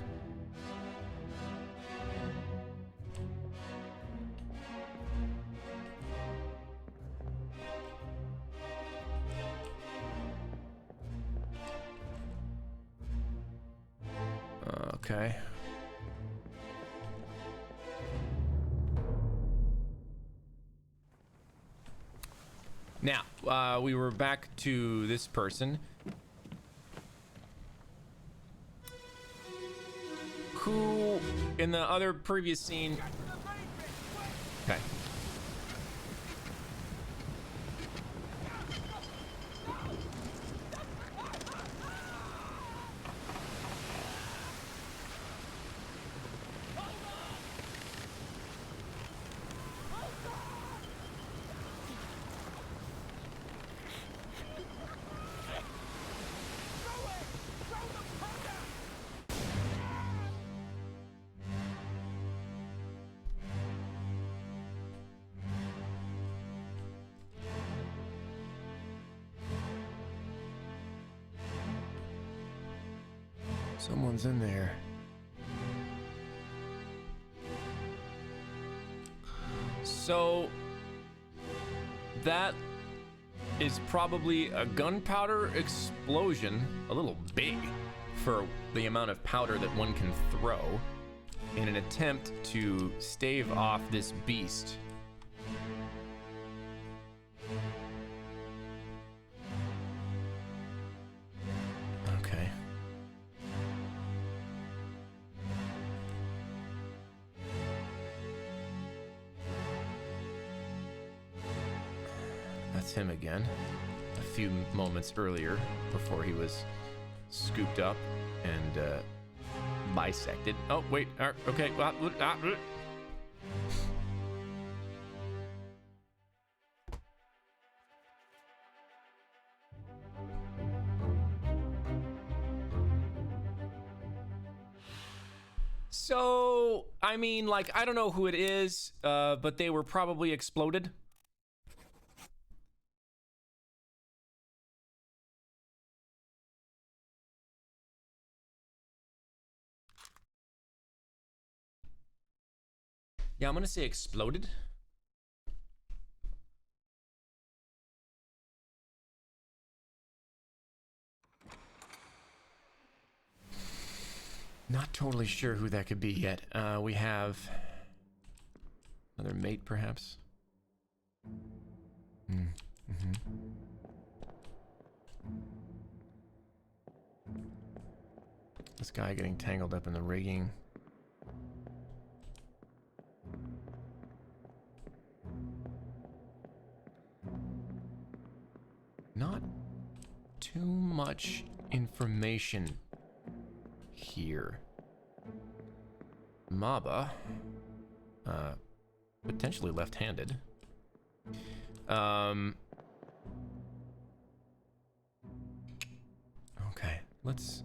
Okay. Now, we were back to this person who, in the other previous scene... Okay. Someone's in there. So that is probably a gunpowder explosion, a little big for the amount of powder that one can throw in an attempt to stave off this beast. Okay. That's him again. A few moments earlier, before he was scooped up and bisected. Oh, wait. Okay. So, I mean, like, I don't know who it is, but they were probably exploded. Yeah, I'm gonna say exploded. Not totally sure who that could be yet. We have another mate, perhaps. This guy getting tangled up in the rigging. Not too much information here. Maba, potentially left-handed. Okay, let's...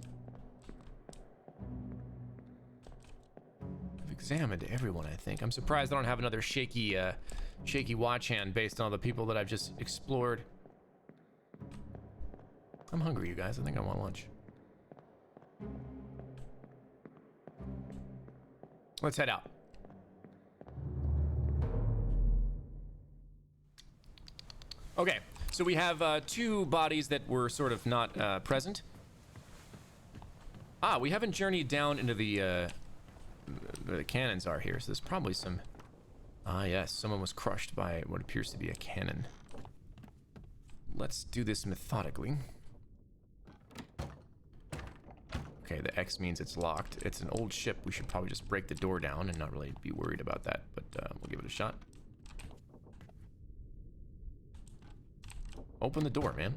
I've examined everyone, I think. I'm surprised I don't have another shaky watch hand based on all the people that I've just explored. I'm hungry, you guys. I think I want lunch. Let's head out. Okay, so we have two bodies that were sort of not present. Ah, we haven't journeyed down into the where the cannons are here, so there's probably some... Ah, yes, someone was crushed by what appears to be a cannon. Let's do this methodically. Okay, the X means it's locked. It's an old ship. We should probably just break the door down and not really be worried about that, but we'll give it a shot. Open the door, man.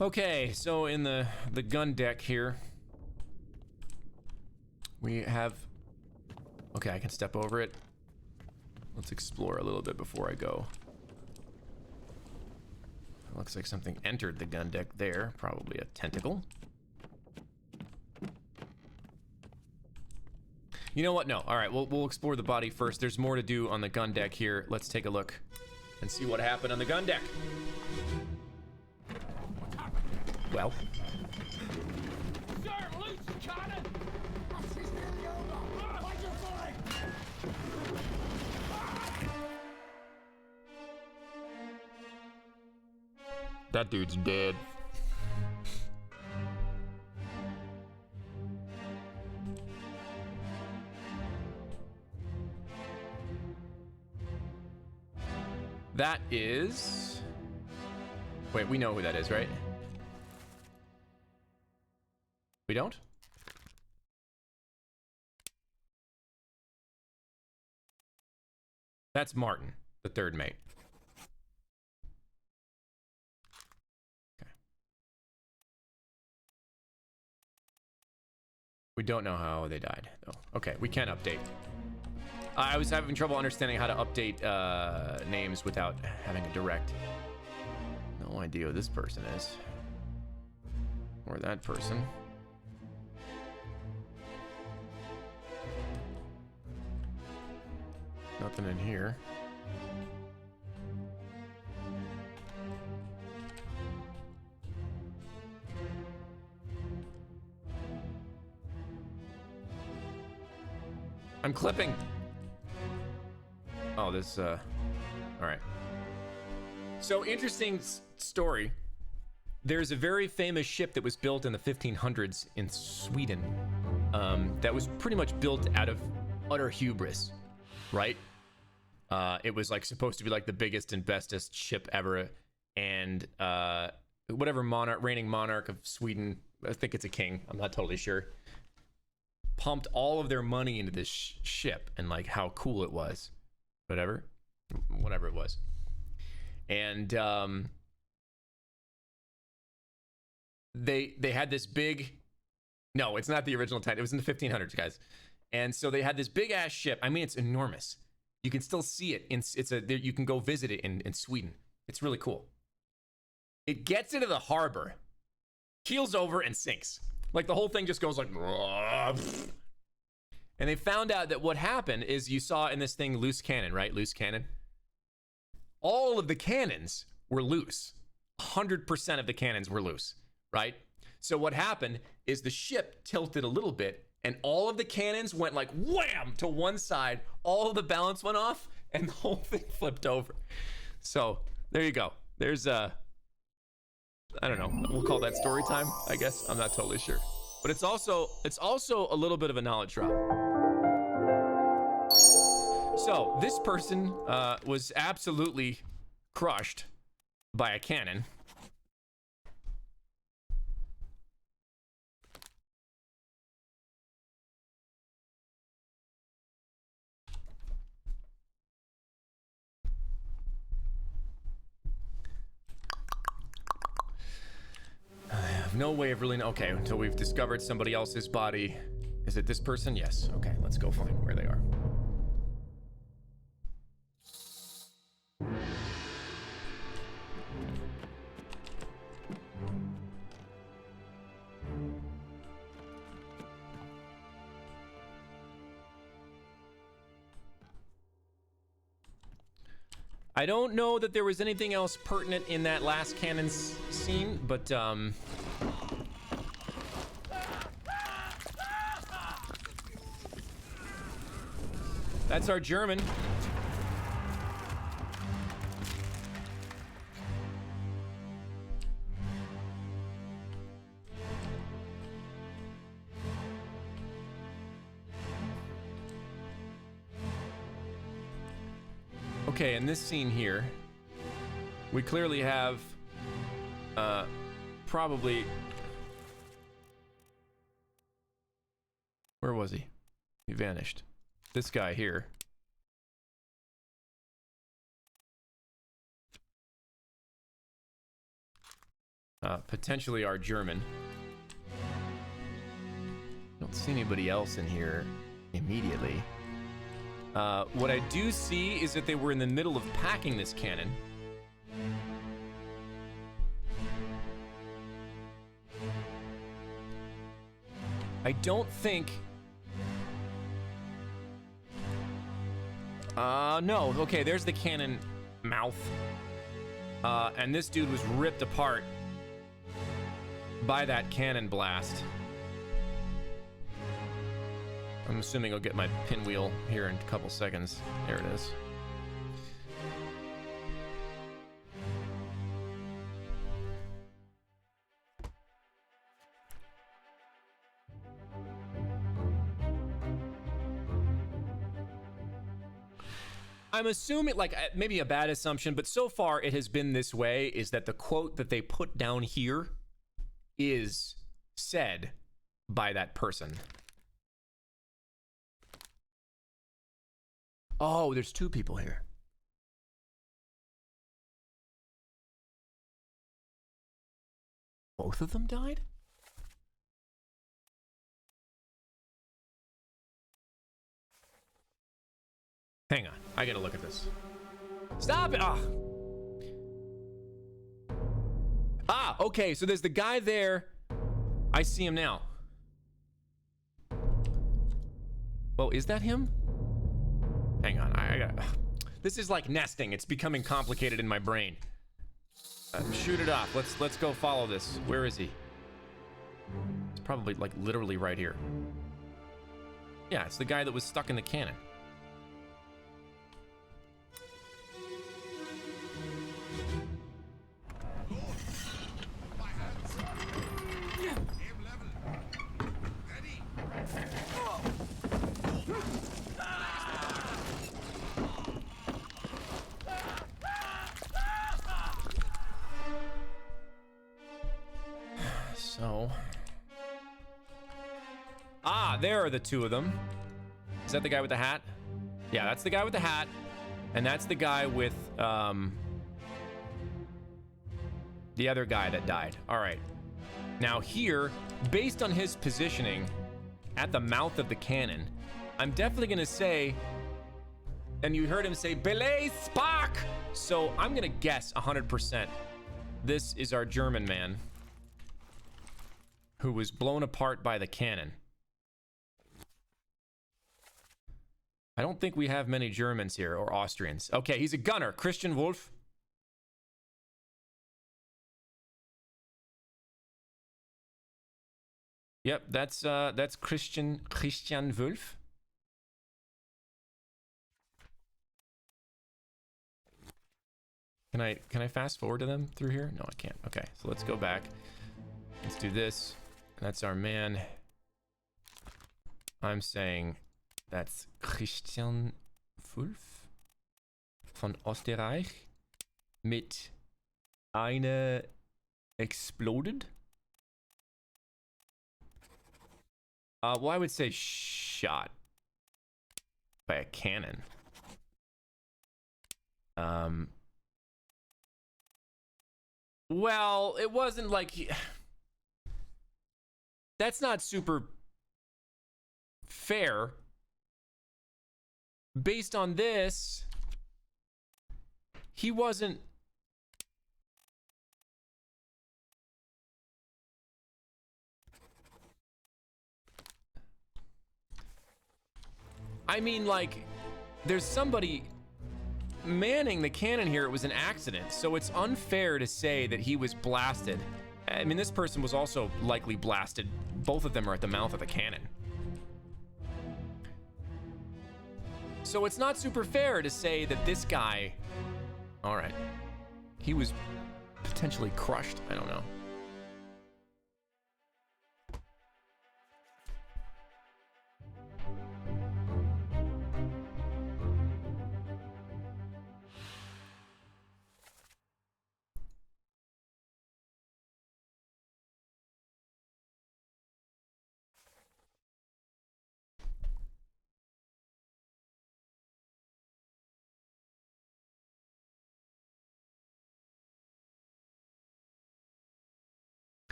Okay, so in the gun deck here, we have... Okay, I can step over it. Let's explore a little bit before I go. Looks like something entered the gun deck there. Probably a tentacle. You know what? No. All right, we'll explore the body first. There's more to do on the gun deck here. Let's take a look and see what happened on the gun deck. Well. Sir, loose cannon! That dude's dead. That is... Wait, we know who that is, right? We don't? That's Martin, the third mate. Okay. We don't know how they died, though. Okay, we can update. I was having trouble understanding how to update names without having a direct. No idea who this person is. Or that person. Nothing in here. I'm clipping. Oh, this, all right. So, interesting story. There's a very famous ship that was built in the 1500s in Sweden that was pretty much built out of utter hubris, right? It was like supposed to be like the biggest and bestest ship ever, and whatever reigning monarch of Sweden, I think it's a king, I'm not totally sure, pumped all of their money into this ship and like how cool it was, whatever it was, and they had this big, no, it's not the original Titan, it was in the 1500s, guys, and so they had this big ass ship. I mean, it's enormous. You can still see it. You can go visit it in Sweden. It's really cool. It gets into the harbor, keels over, and sinks. Like the whole thing just goes like. And they found out that what happened is you saw in this thing loose cannon, right? Loose cannon. All of the cannons were loose. 100% of the cannons were loose, right? So what happened is the ship tilted a little bit, and all of the cannons went like wham to one side. All of the balance went off, and the whole thing flipped over. So there you go. There's I don't know. We'll call that story time, I guess. I'm not totally sure, but it's also a little bit of a knowledge drop. So this person was absolutely crushed by a cannon. No way of really okay, until we've discovered somebody else's body. Is it this person? Yes. Okay, let's go find where they are. I don't know that there was anything else pertinent in that last cannon scene, but that's our German. Okay, in this scene here, we clearly have probably... Where was he? He vanished. This guy here. Potentially our German. Don't see anybody else in here immediately. What I do see is that they were in the middle of packing this cannon. I don't think... no. Okay, there's the cannon mouth. And this dude was ripped apart by that cannon blast. I'm assuming I'll get my pinwheel here in a couple seconds. There it is. I'm assuming, like, maybe a bad assumption, but so far it has been this way, is that the quote that they put down here is said by that person. Oh, there's two people here. Both of them died? Hang on, I gotta look at this. Stop it! Ah, okay, so there's the guy there. I see him now. Well, is that him? Hang on, I got... This is like nesting. It's becoming complicated in my brain. Shoot it off. Let's go follow this. Where is he? It's probably like literally right here. Yeah, it's the guy that was stuck in the cannon. So... Ah, there are the two of them. Is that the guy with the hat? Yeah, that's the guy with the hat. And that's the guy with, the other guy that died. All right. Now here, based on his positioning at the mouth of the cannon, I'm definitely going to say, and you heard him say, Belay Spock! So I'm going to guess 100%. This is our German man who was blown apart by the cannon. I don't think we have many Germans here, or Austrians. Okay, he's a gunner. Christian Wolf. Yep, that's Christian Wolf. Can I fast forward to them through here? No, I can't. Okay, so let's go back. Let's do this. That's our man. I'm saying that's Christian Wolf von Österreich mit eine exploded. Well, I would say shot by a cannon. Well, it wasn't like... That's not super fair. Based on this, he wasn't... I mean, like, there's somebody manning the cannon here. It was an accident, so it's unfair to say that he was blasted. I mean, this person was also likely blasted. Both of them are at the mouth of the cannon. So it's not super fair to say that this guy... All right. He was potentially crushed. I don't know.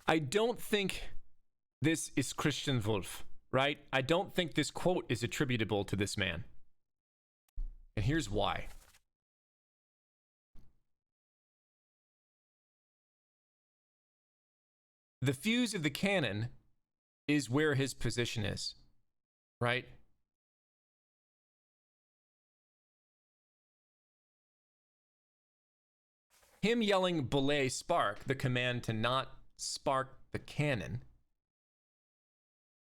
I don't think this is Christian Wolff, right? I don't think this quote is attributable to this man. And here's why. The fuse of the cannon is where his position is, right? Him yelling belay spark, the command to not spark the cannon,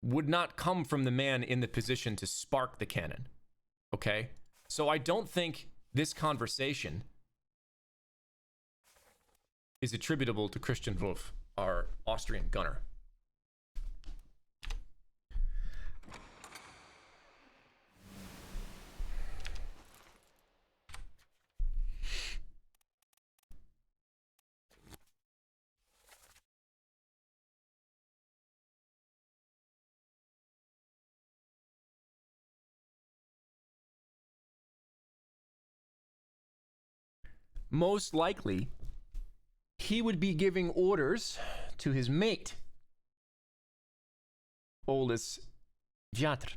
would not come from the man in the position to spark the cannon. Okay? So I don't think this conversation is attributable to Christian Wolff, our Austrian gunner. Most likely, he would be giving orders to his mate, Oldest Viatr.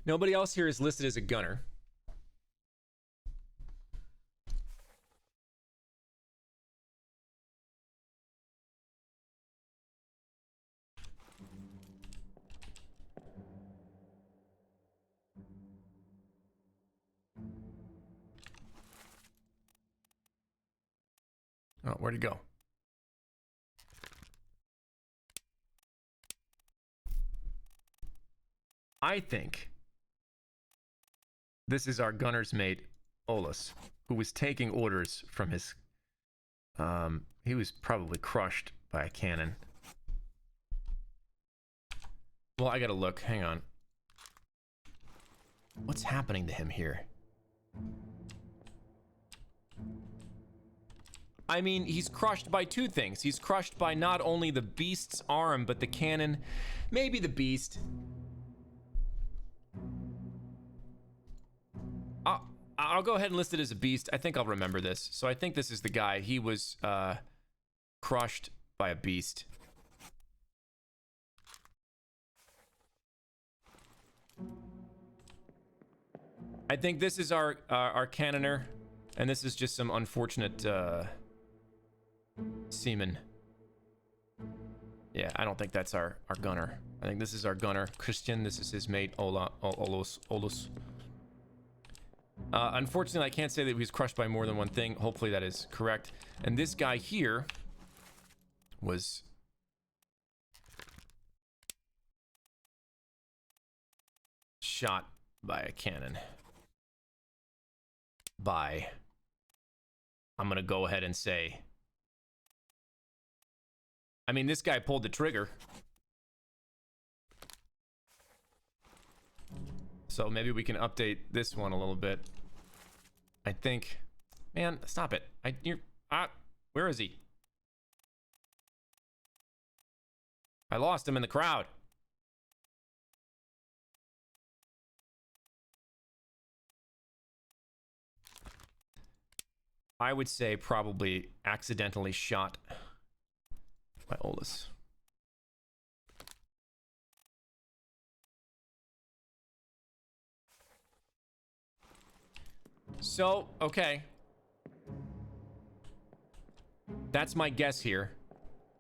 Nobody else here is listed as a gunner. Oh, where'd he go? I think this is our gunner's mate, Olus, who was taking orders from his... he was probably crushed by a cannon. Well, I gotta look. Hang on. What's happening to him here? I mean, he's crushed by two things. He's crushed by not only the beast's arm, but the cannon. Maybe the beast. I'll go ahead and list it as a beast. I think I'll remember this. So I think this is the guy. He was crushed by a beast. I think this is our cannoner, and this is just some unfortunate seaman. Yeah, I don't think that's our gunner. I think this is our gunner, Christian. This is his mate, Olus. Unfortunately, I can't say that he was crushed by more than one thing. Hopefully that is correct. And this guy here was shot by a cannon. I'm gonna go ahead and say, I mean, this guy pulled the trigger. So maybe we can update this one a little bit. I think, man, stop it. Where is he? I lost him in the crowd. I would say probably accidentally shot by Olus. So, okay. That's my guess here.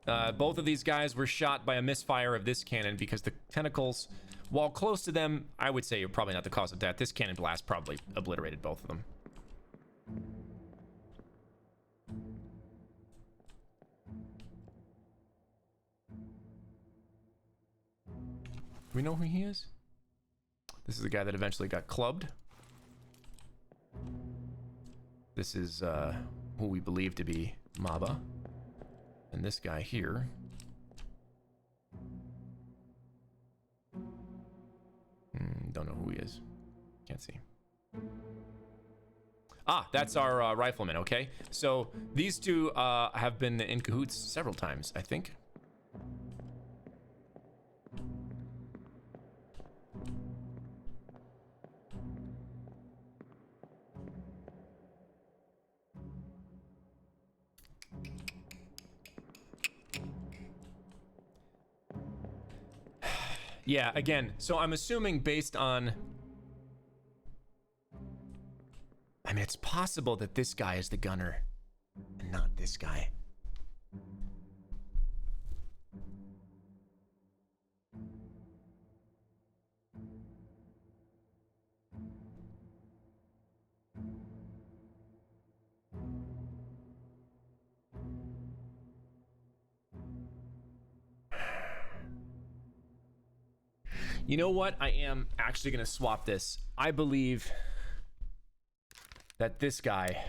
Both of these guys were shot by a misfire of this cannon because the tentacles, while close to them, I would say you're probably not the cause of death. This cannon blast probably obliterated both of them. Do we know who he is? This is the guy that eventually got clubbed. This is who we believe to be Maba. And this guy here. Don't know who he is. Can't see. Ah, that's our rifleman, okay? So these two have been in cahoots several times, I think. Yeah, again, so I'm assuming based on... I mean, it's possible that this guy is the gunner and not this guy. You know what? I am actually going to swap this. I believe that this guy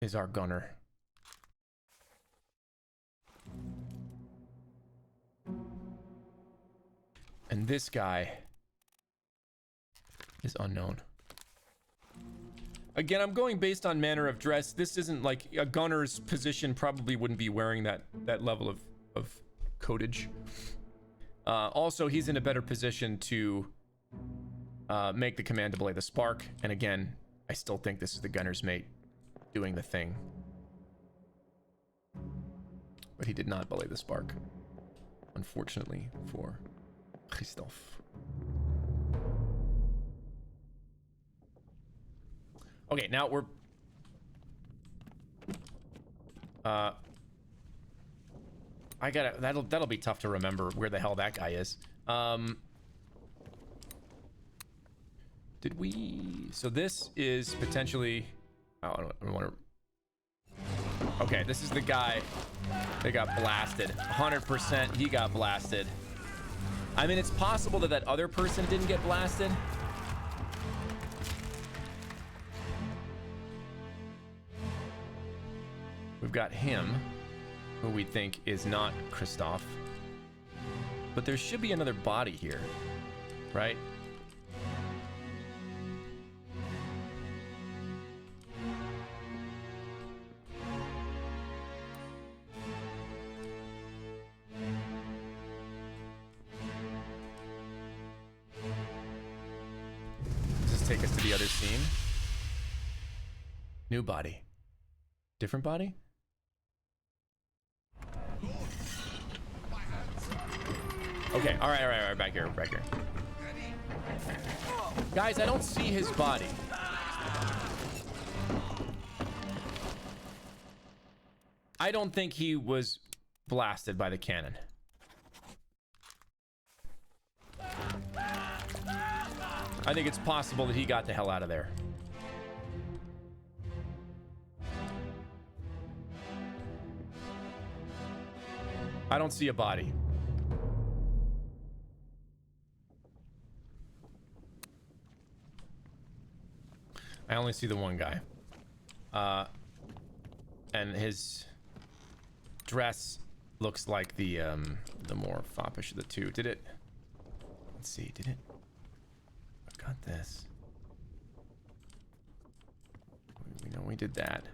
is our gunner. And this guy is unknown. Again, I'm going based on manner of dress. This isn't like a gunner's position, probably wouldn't be wearing that level of coatage. Also, he's in a better position to make the command to belay the spark. And again, I still think this is the gunner's mate doing the thing. But he did not belay the spark, unfortunately for Christophe. Okay, now we're... I gotta... That'll be tough to remember where the hell that guy is. Did we... So this is potentially... Oh, I don't want to... Okay, this is the guy that got blasted. 100% he got blasted. I mean, it's possible that that other person didn't get blasted. We've got him, who we think is not Christophe. But there should be another body here, right? Does this take us to the other scene? New body. Different body? Okay, all right, back here. Guys, I don't see his body. I don't think he was blasted by the cannon. I think it's possible that he got the hell out of there. I don't see a body. I only see the one guy. And his dress looks like the more foppish of the two. Did it? Let's see, did it? I've got this. We know we did that.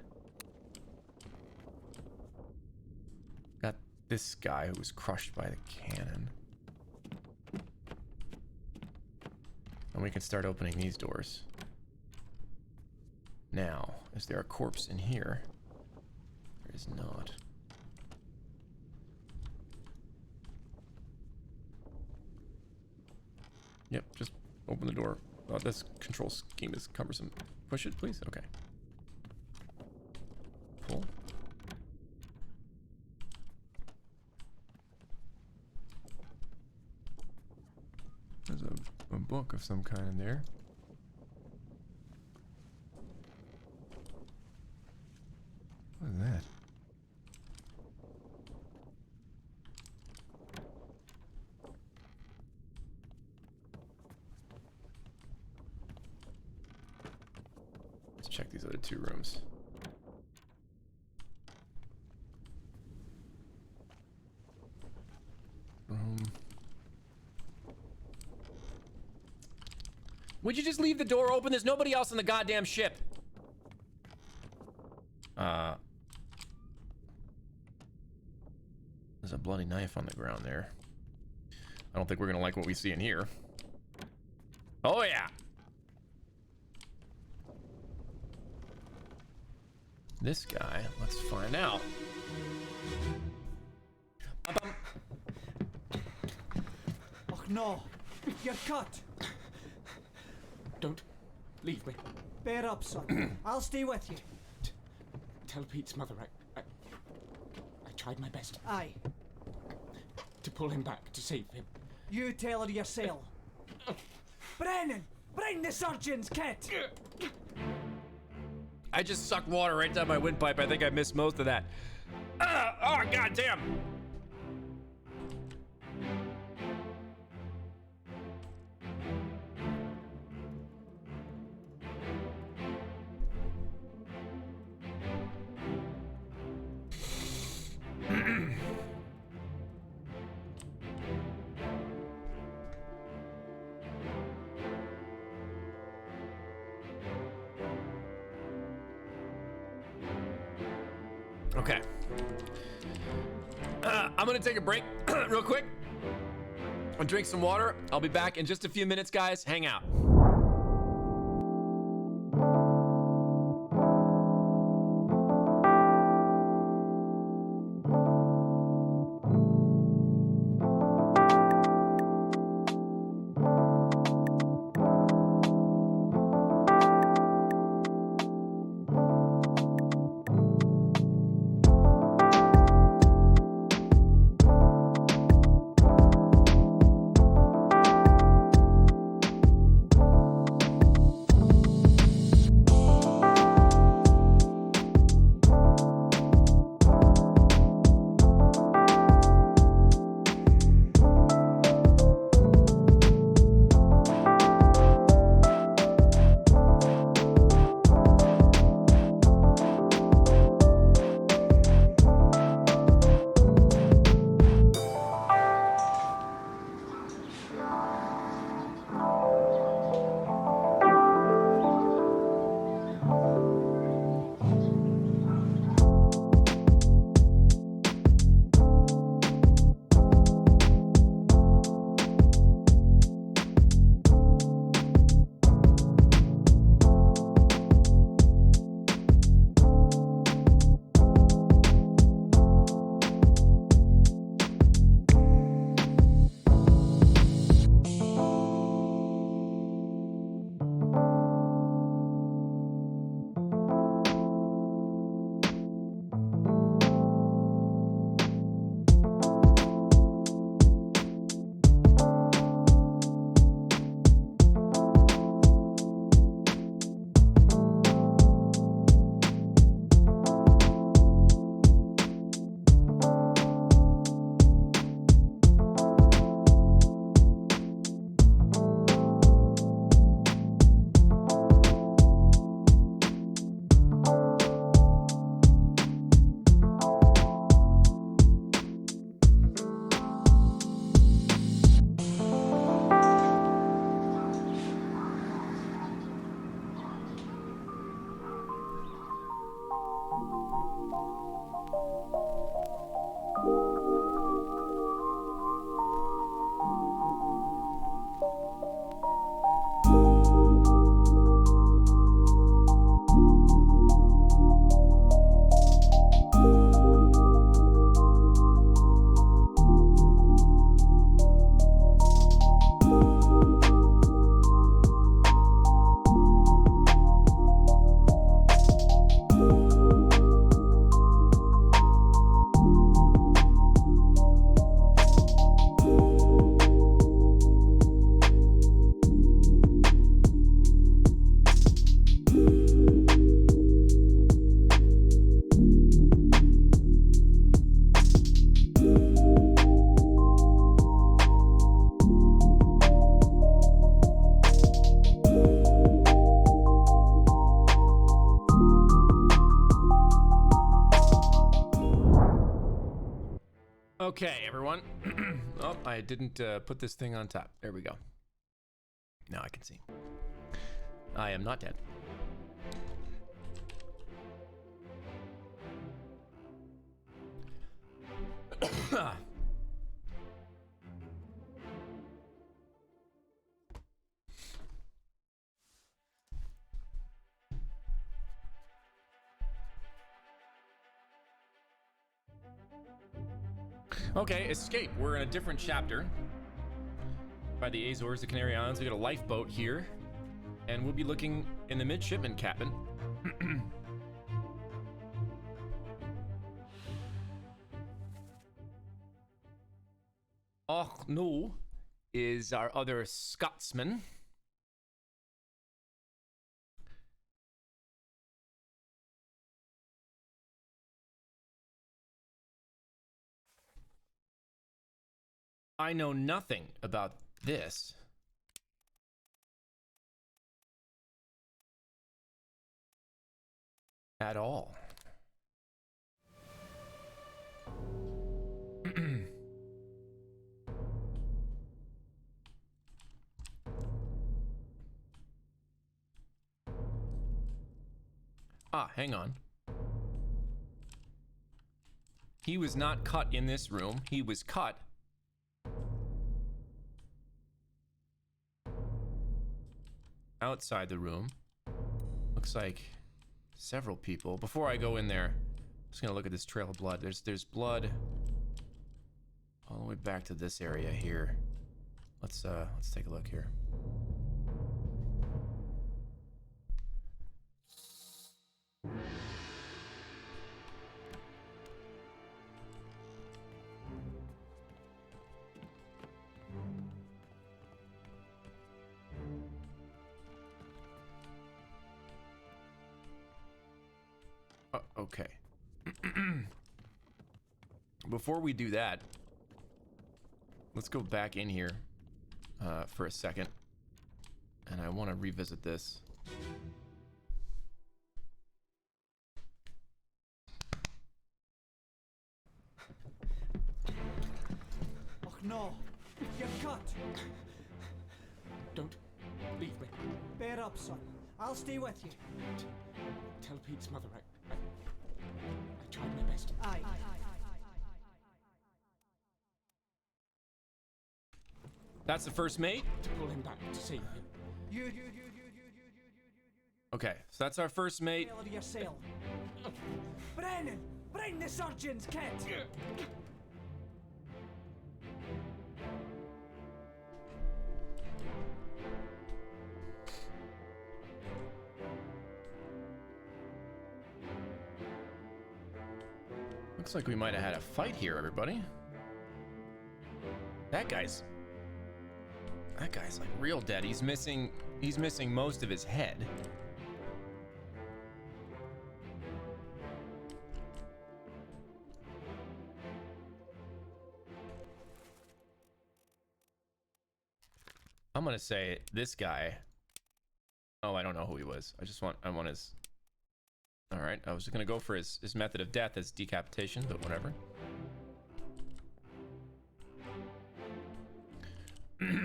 Got this guy who was crushed by the cannon. And we can start opening these doors. Now, is there a corpse in here? There is not. Yep, just open the door. Oh, this control scheme is cumbersome. Push it, please. Okay. Pull. There's a book of some kind in there. What is that? Let's check these other two rooms. Would you just leave the door open? There's nobody else on the goddamn ship. There's a bloody knife on the ground there. I don't think we're gonna like what we see in here. Oh yeah. this guy? Let's find out. Oh no, you're cut. Don't leave me. Bear up, son. I'll stay with you. Tell Pete's mother I tried my best Aye, to pull him back, to save him. you tell her yourself. Brennan, bring the surgeon's kit. I just sucked water right down my windpipe. I think I missed most of that. Oh, goddamn. Okay. I'm gonna take a break real quick. I'll drink some water. I'll be back in just a few minutes, guys. Hang out. Okay, everyone. Oh, I didn't put this thing on top. There we go. Now I can see. I am not dead. Okay, escape. We're in a different chapter. By the Azores, the Canary Islands. We got a lifeboat here. And we'll be looking in the midshipman cabin. Och no is our other Scotsman. I know nothing about this. At all. Ah, hang on. He was not cut in this room. He was cut outside the room. Looks like several people. Before I go in there, I'm just gonna look at this trail of blood. There's blood all the way back to this area here. Let's take a look here. Okay. Before we do that, let's go back in here for a second. And I want to revisit this. Oh no, you're cut. Don't leave me. Bear up, son. I'll stay with you. Tell Pete's mother I tried my best. Aye. That's the first mate. To pull him back to save him. You. Okay, so that's our first mate. Tailor yourself. Brennan, bring the surgeon's kit. Looks like we might have had a fight here, everybody. That guy's like real dead. He's missing most of his head. I'm gonna say this guy. Oh, I don't know who he was. I want his. All right, I was just gonna go for his method of death as decapitation, but whatever.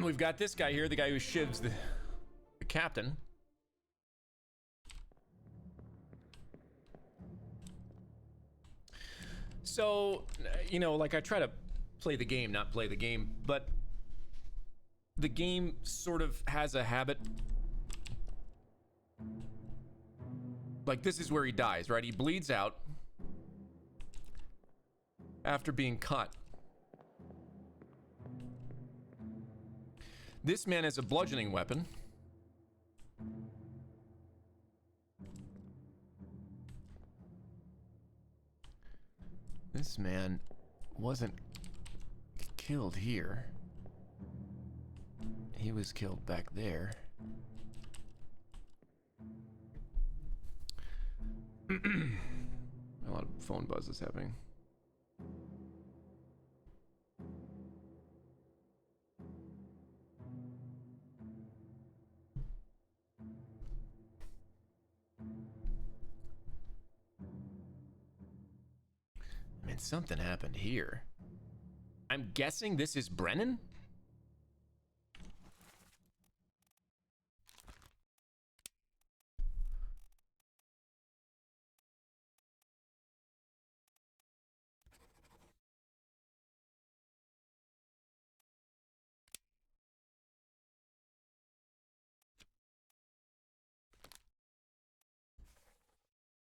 We've got this guy here, the guy who shivs the captain. So, you know, like I try to play the game, not play the game, but the game sort of has a habit. Like, this is where he dies, right? He bleeds out after being cut. This man has a bludgeoning weapon. This man wasn't killed here. He was killed back there. A lot of phone buzz is happening. I mean, something happened here. I'm guessing this is Brennan?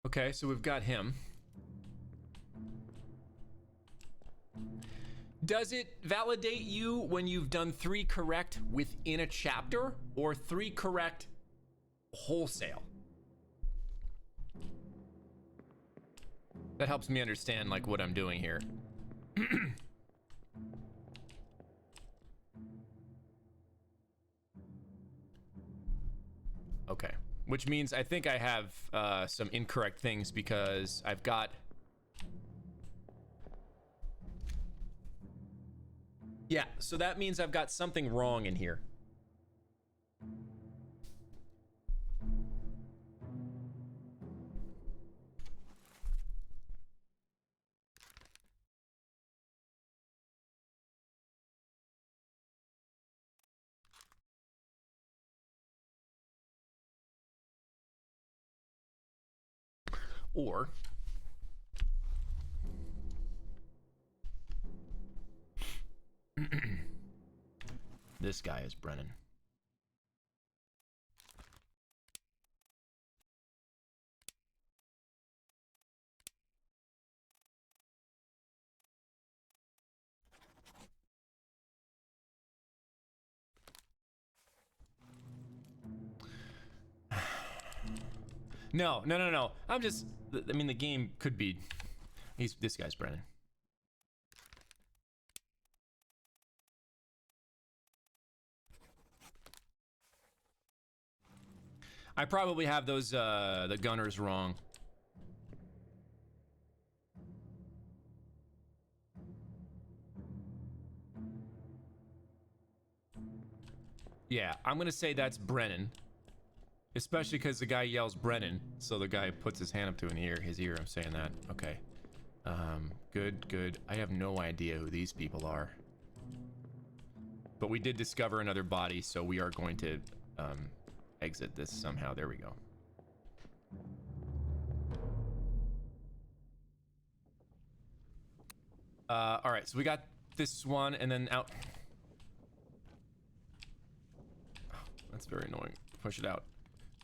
Okay, so we've got him. Does it validate you when you've done 3 correct within a chapter or 3 correct wholesale? That helps me understand like what I'm doing here. Okay, which means I think I have some incorrect things because I've got... Yeah, so that means I've got something wrong in here. Or this guy is Brennan. No. I'm just, I mean, the game could be, this guy's Brennan. I probably have those, the gunners wrong. Yeah, I'm gonna say that's Brennan. Especially because the guy yells Brennan, so the guy puts his hand up to his ear. I'm saying that. Okay. Good. I have no idea who these people are. But we did discover another body, so we are going to exit this somehow. There we go. All right, so we got this one, and then out. Oh, that's very annoying. Push it out.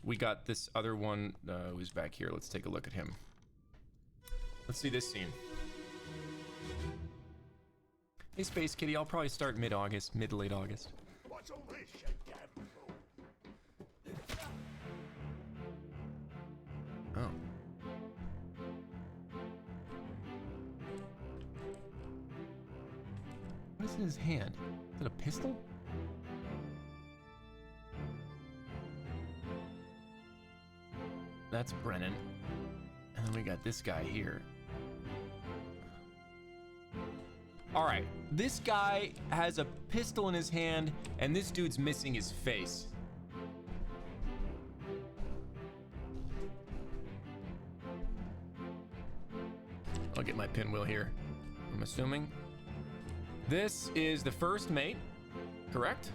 We got this other one who's back here. Let's take a look at him. Let's see this scene. Hey, Space Kitty, I'll probably start mid-August, mid-late August. What's all this, you damn fool? Oh. What is in his hand? Is it a pistol? That's Brennan. And then we got this guy here. Alright, this guy has a pistol in his hand, and this dude's missing his face. I'll get my pinwheel here. I'm assuming. This is the first mate, correct?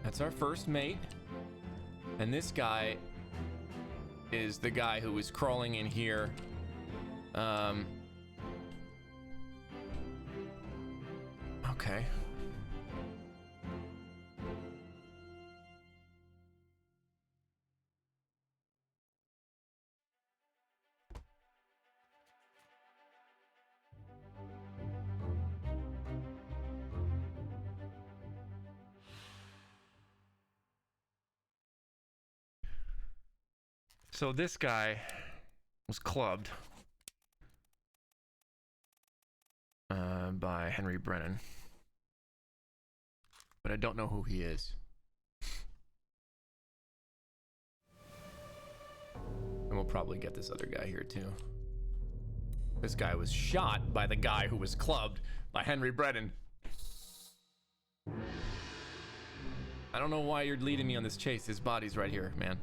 That's our first mate. And this guy is the guy who was crawling in here. Okay. So this guy was clubbed by Henry Brennan, but I don't know who he is. And we'll probably get this other guy here too. This guy was shot by the guy who was clubbed by Henry Brennan. I don't know why you're leading me on this chase. His body's right here, man.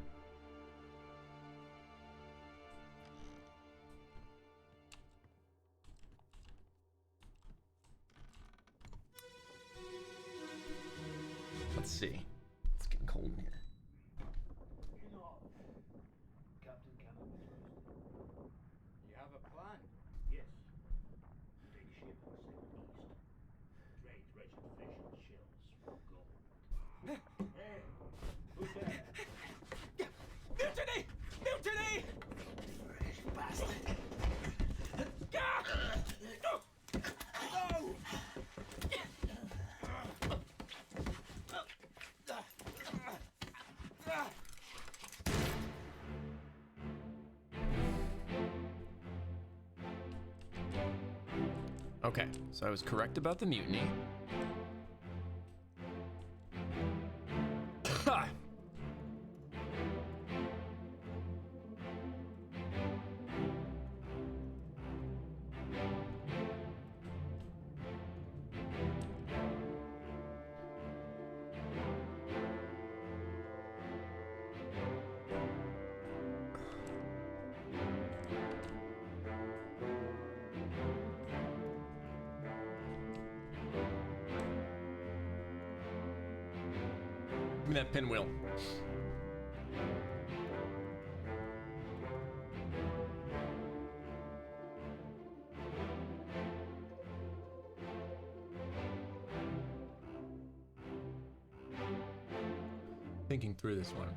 Let's see. It's getting cold in here. Captain Campbell. You have a plan? Yes. Take ship and sail east. Trade treasured fish and shells for gold. Hey, who's there? Mutiny! Mutiny! Fresh bastard. Okay, so I was correct about the mutiny. Ha! Give me that pinwheel. Thinking through this one.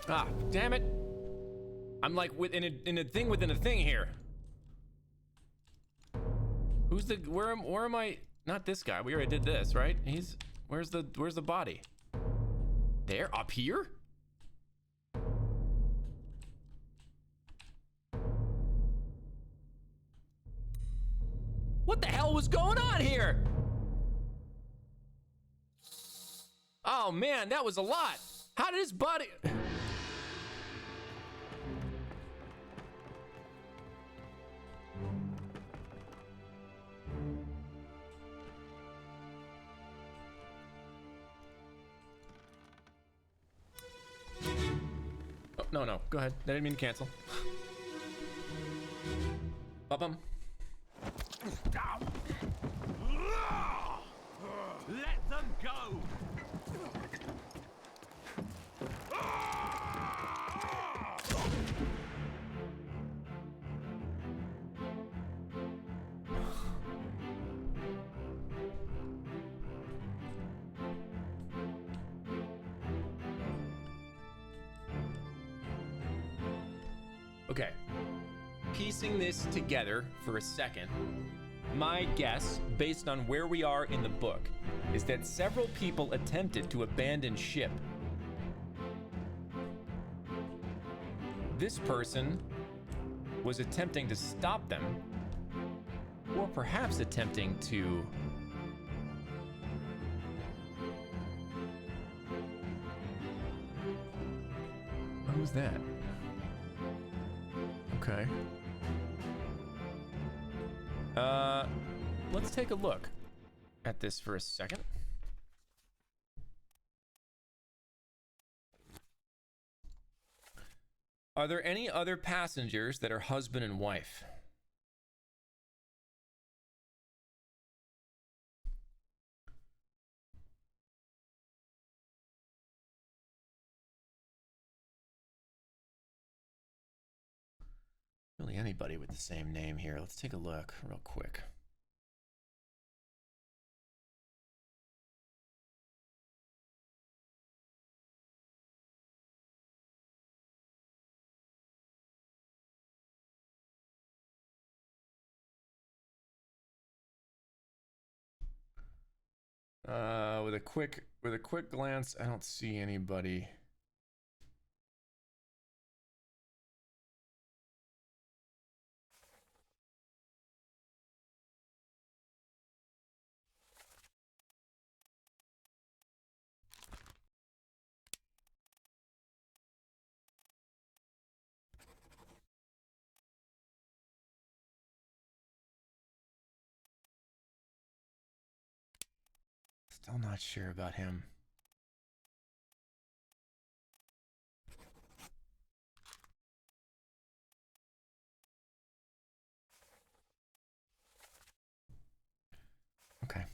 Ah, damn it. I'm like in a thing within a thing here. Who's the where am I? Not this guy. We already did this, right? He's where's the body? There, up here? What the hell was going on here? Oh man, that was a lot. How did his body? Oh, no, go ahead. I didn't mean to cancel. Bum. Let them go! Okay. Piecing this together for a second, my guess, based on where we are in the book, is that several people attempted to abandon ship. This person was attempting to stop them, or perhaps attempting to... Who's that? Okay. Let's take a look at this for a second. Are there any other passengers that are husband and wife? Really anybody with the same name here. Let's take a look real quick. With a quick glance, I don't see anybody. Still not sure about him. Okay.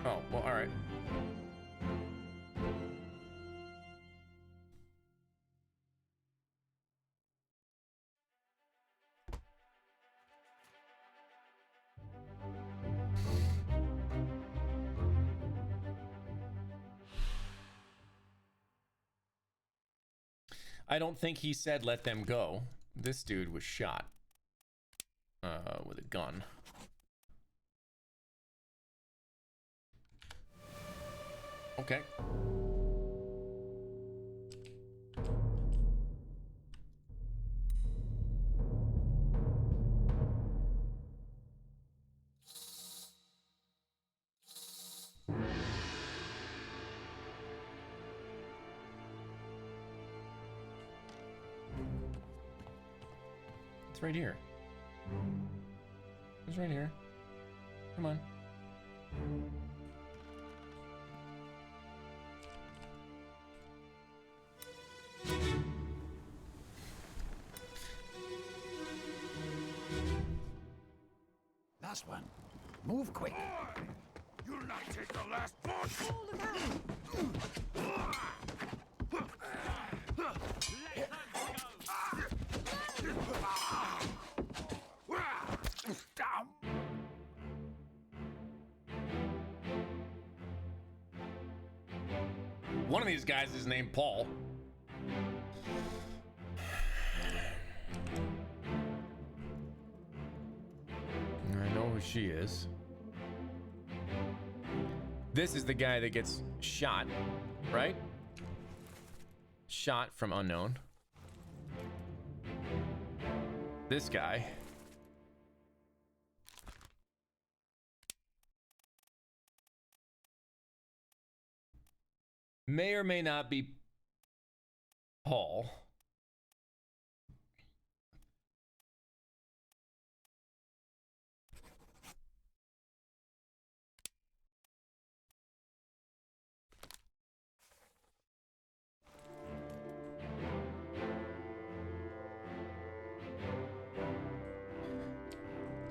Oh, well, all right. I don't think he said let them go. This dude was shot with a gun. Okay. It's right here. It's right here. Come on. Last one. Move quick. You'll not take the last punch! One of these guys is named Paul. I know who she is. This is the guy that gets shot, right? Shot from unknown. This guy. May or may not be Paul.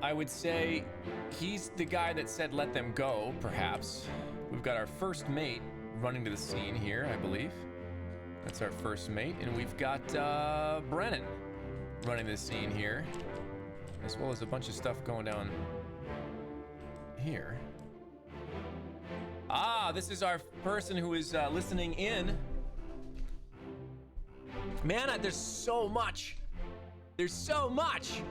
I would say he's the guy that said let them go, perhaps. We've got our first mate running to the scene here, I believe. That's our first mate. And we've got Brennan running the scene here, as well as a bunch of stuff going down here. Ah, this is our person who is listening in. Man, there's so much. There's so much.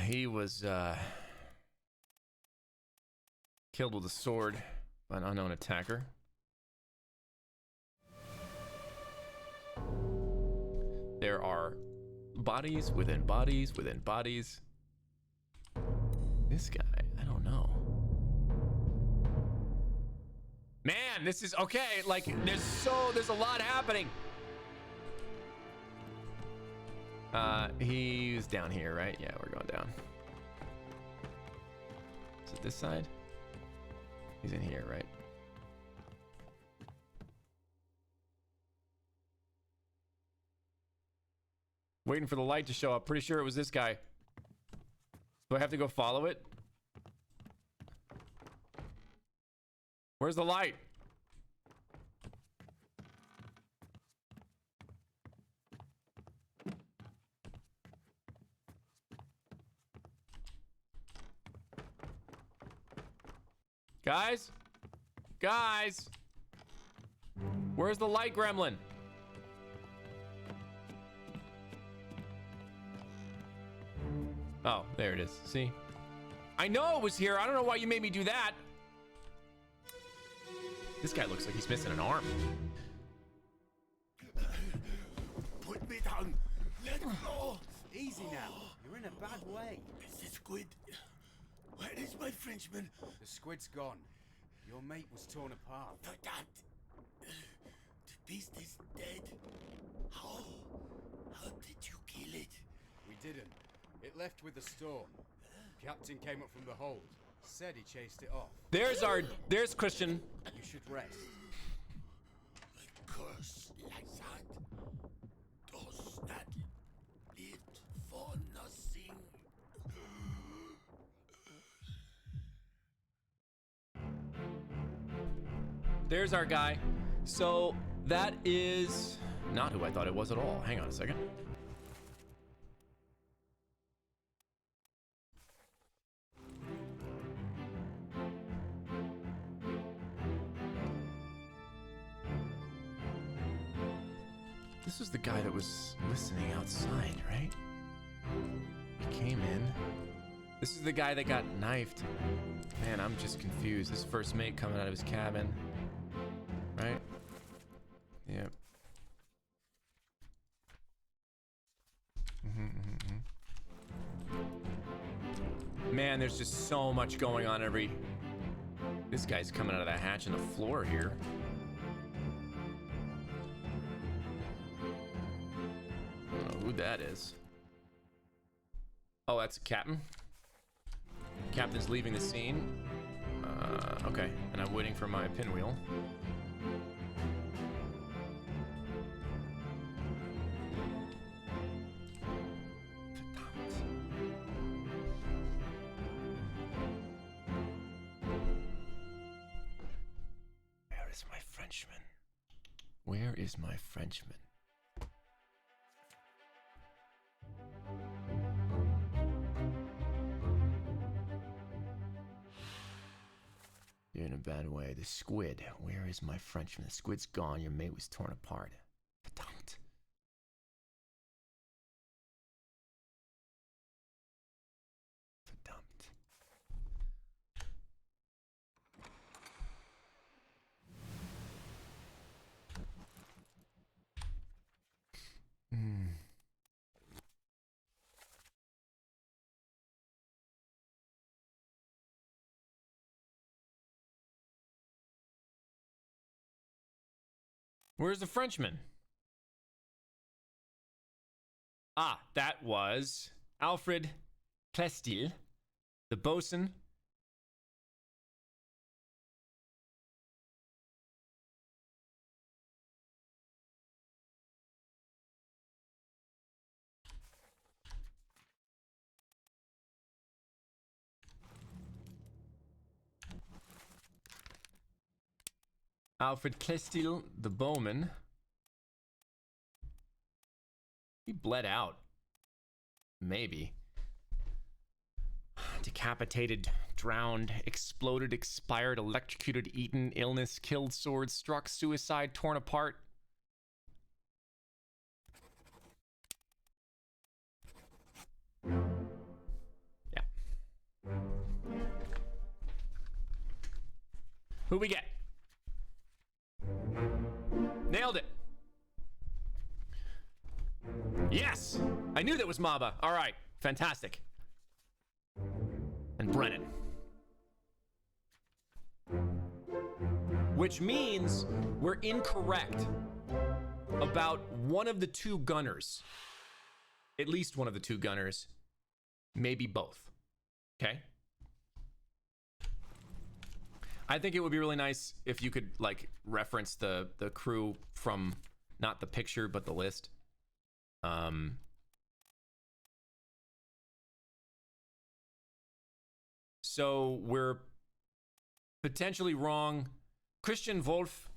He was killed with a sword by an unknown attacker. There are bodies within bodies within bodies. This guy, I don't know. Man, this is okay. Like, there's a lot happening. He's down here, right? Yeah, we're going down. Is it this side? He's in here, right? Waiting for the light to show up. Pretty sure it was this guy. Do I have to go follow it? Where's the light? Guys? Guys? Where's the light gremlin? Oh, there it is. See? I know it was here. I don't know why you made me do that. This guy looks like he's missing an arm. Put me down. Let go. Easy now. You're in a bad way. It's the squid. Where is my Frenchman? The squid's gone. Your mate was torn apart. The beast is dead. How? How did you kill it? We didn't. It left with the storm. Captain came up from the hold. Said he chased it off. There's Christian. You should rest. A curse like that does not live for nothing. There's our guy. So that is not who I thought it was at all. Hang on a second. This is the guy that was listening outside, right? He came in. This is the guy that got knifed. Man, I'm just confused. This first mate coming out of his cabin. Right? Yep. Man, there's just so much going on every... This guy's coming out of that hatch in the floor here. I don't know who that is. Oh, that's a captain. Captain's leaving the scene. Okay, and I'm waiting for my pinwheel. Where is my Frenchman? Where is my Frenchman? You're in a bad way. The squid. Where is my Frenchman? The squid's gone. Your mate was torn apart. Verdammt. Verdammt. Where's the Frenchman? Ah, that was Alfred Plestil, the bosun. Alfred Plestil, the bowman. He bled out. Maybe. Decapitated, drowned, exploded, expired, electrocuted, eaten, illness, killed, sword, struck, suicide, torn apart. Yeah. Who we get? Nailed it. Yes! I knew that was Maba. All right. Fantastic. And Brennan. Which means we're incorrect about one of the two gunners. At least one of the two gunners. Maybe both. Okay? I think it would be really nice if you could, like, reference the crew from not the picture, but the list. So we're potentially wrong. Christian Wolf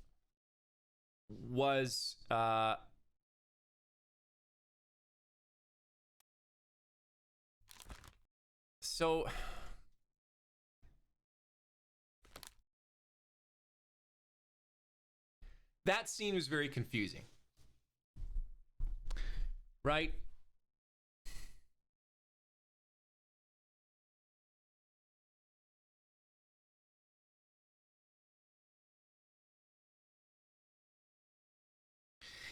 was so that scene was very confusing, right?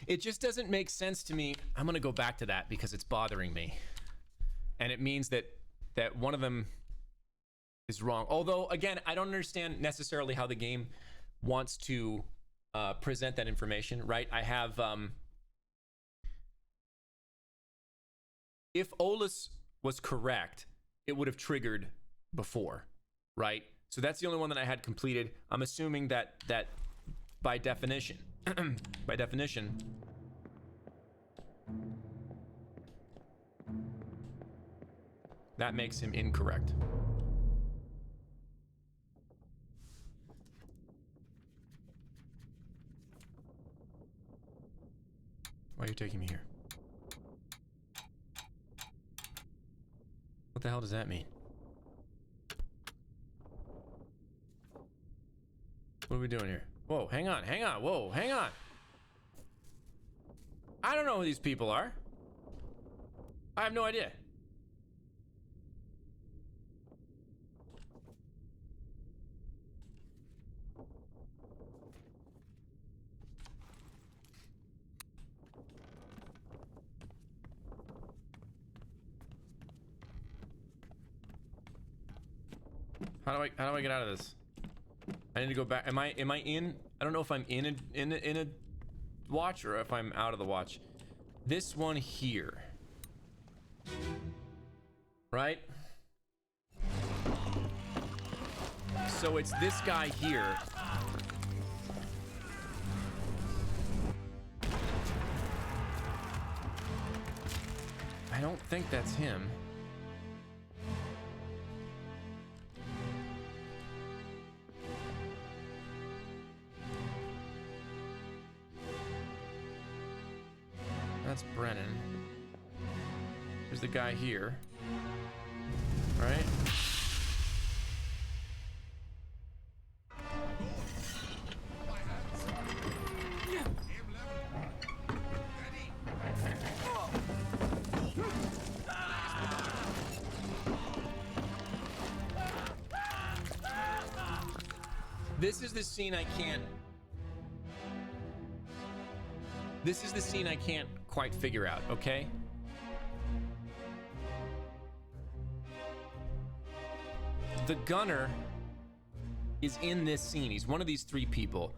It just doesn't make sense to me. I'm going to go back to that because it's bothering me. And it means that one of them is wrong. Although, again, I don't understand necessarily how the game wants to present that information, right? I have... if Olus was correct, it would have triggered before, right? So that's the only one that I had completed. I'm assuming that by definition... by definition, that makes him incorrect. Why are you taking me here? What the hell does that mean? What are we doing here? Whoa, hang on, whoa, hang on. I don't know who these people are. I have no idea. How do I get out of this? I need to go back. Am I in? I don't know if I'm in a watch or if I'm out of the watch. This one here. Right? So it's this guy here. I don't think that's him. That's Brennan. There's the guy here. Right? This is the scene I can't... This is the scene I can't quite figure out, okay? The gunner is in this scene. He's one of these three people.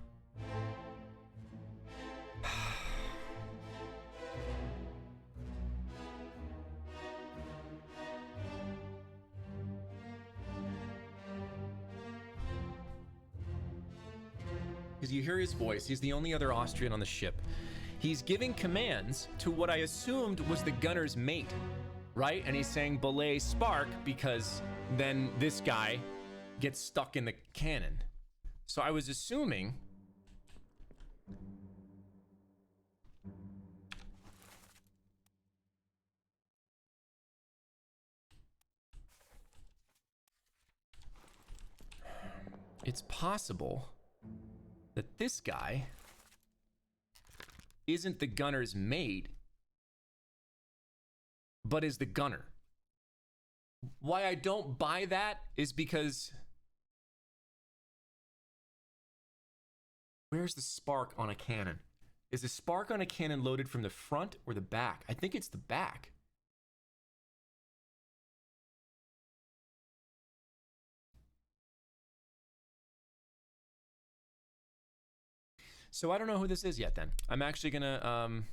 Because you hear his voice. He's the only other Austrian on the ship. He's giving commands to what I assumed was the gunner's mate, right? And he's saying belay spark because then this guy gets stuck in the cannon. So I was assuming it's possible that this guy isn't the gunner's mate, but is the gunner. Why I don't buy that is because where's the spark on a cannon? Is the spark on a cannon loaded from the front or the back? I think it's the back. So I don't know who this is yet then. I'm actually gonna, I'm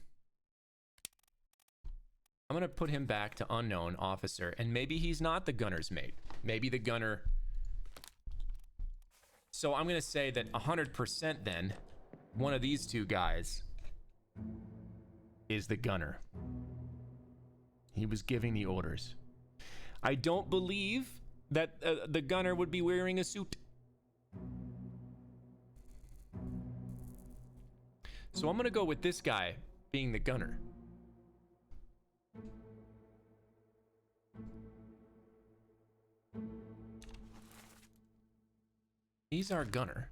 gonna put him back to unknown officer, and maybe he's not the gunner's mate. Maybe the gunner... So I'm gonna say that 100% then, one of these two guys is the gunner. He was giving the orders. I don't believe that the gunner would be wearing a suit. So I'm gonna go with this guy being the gunner. He's our gunner.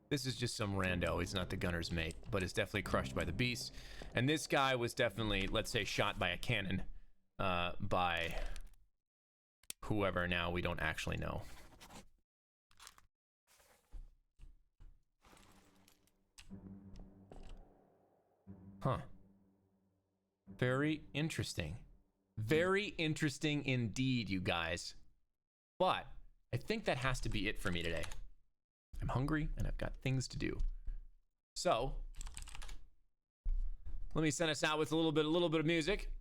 This is just some rando. He's not the gunner's mate, but is definitely crushed by the beast. And this guy was definitely, let's say, shot by a cannon by whoever now we don't actually know. Huh. Very interesting. Very interesting indeed, you guys. But I think that has to be it for me today. I'm hungry and I've got things to do. So let me send us out with a little bit of music.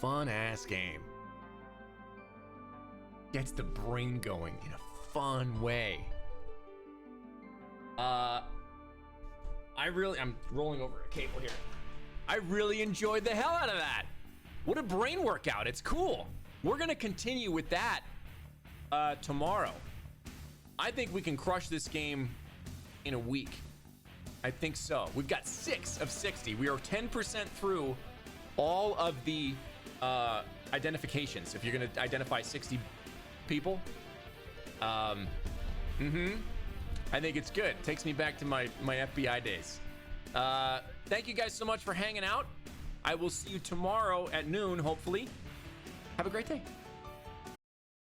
Fun ass game. Gets the brain going in a fun way. I'm rolling over a cable here. I really enjoyed the hell out of that. What a brain workout. It's cool. We're going to continue with that tomorrow. I think we can crush this game in a week. I think so. We've got 6 of 60. We are 10% through all of the identifications. If you're going to identify 60 people. I think it's good. Takes me back to my FBI days. Thank you guys so much for hanging out. I will see you tomorrow at noon, hopefully. Have a great day.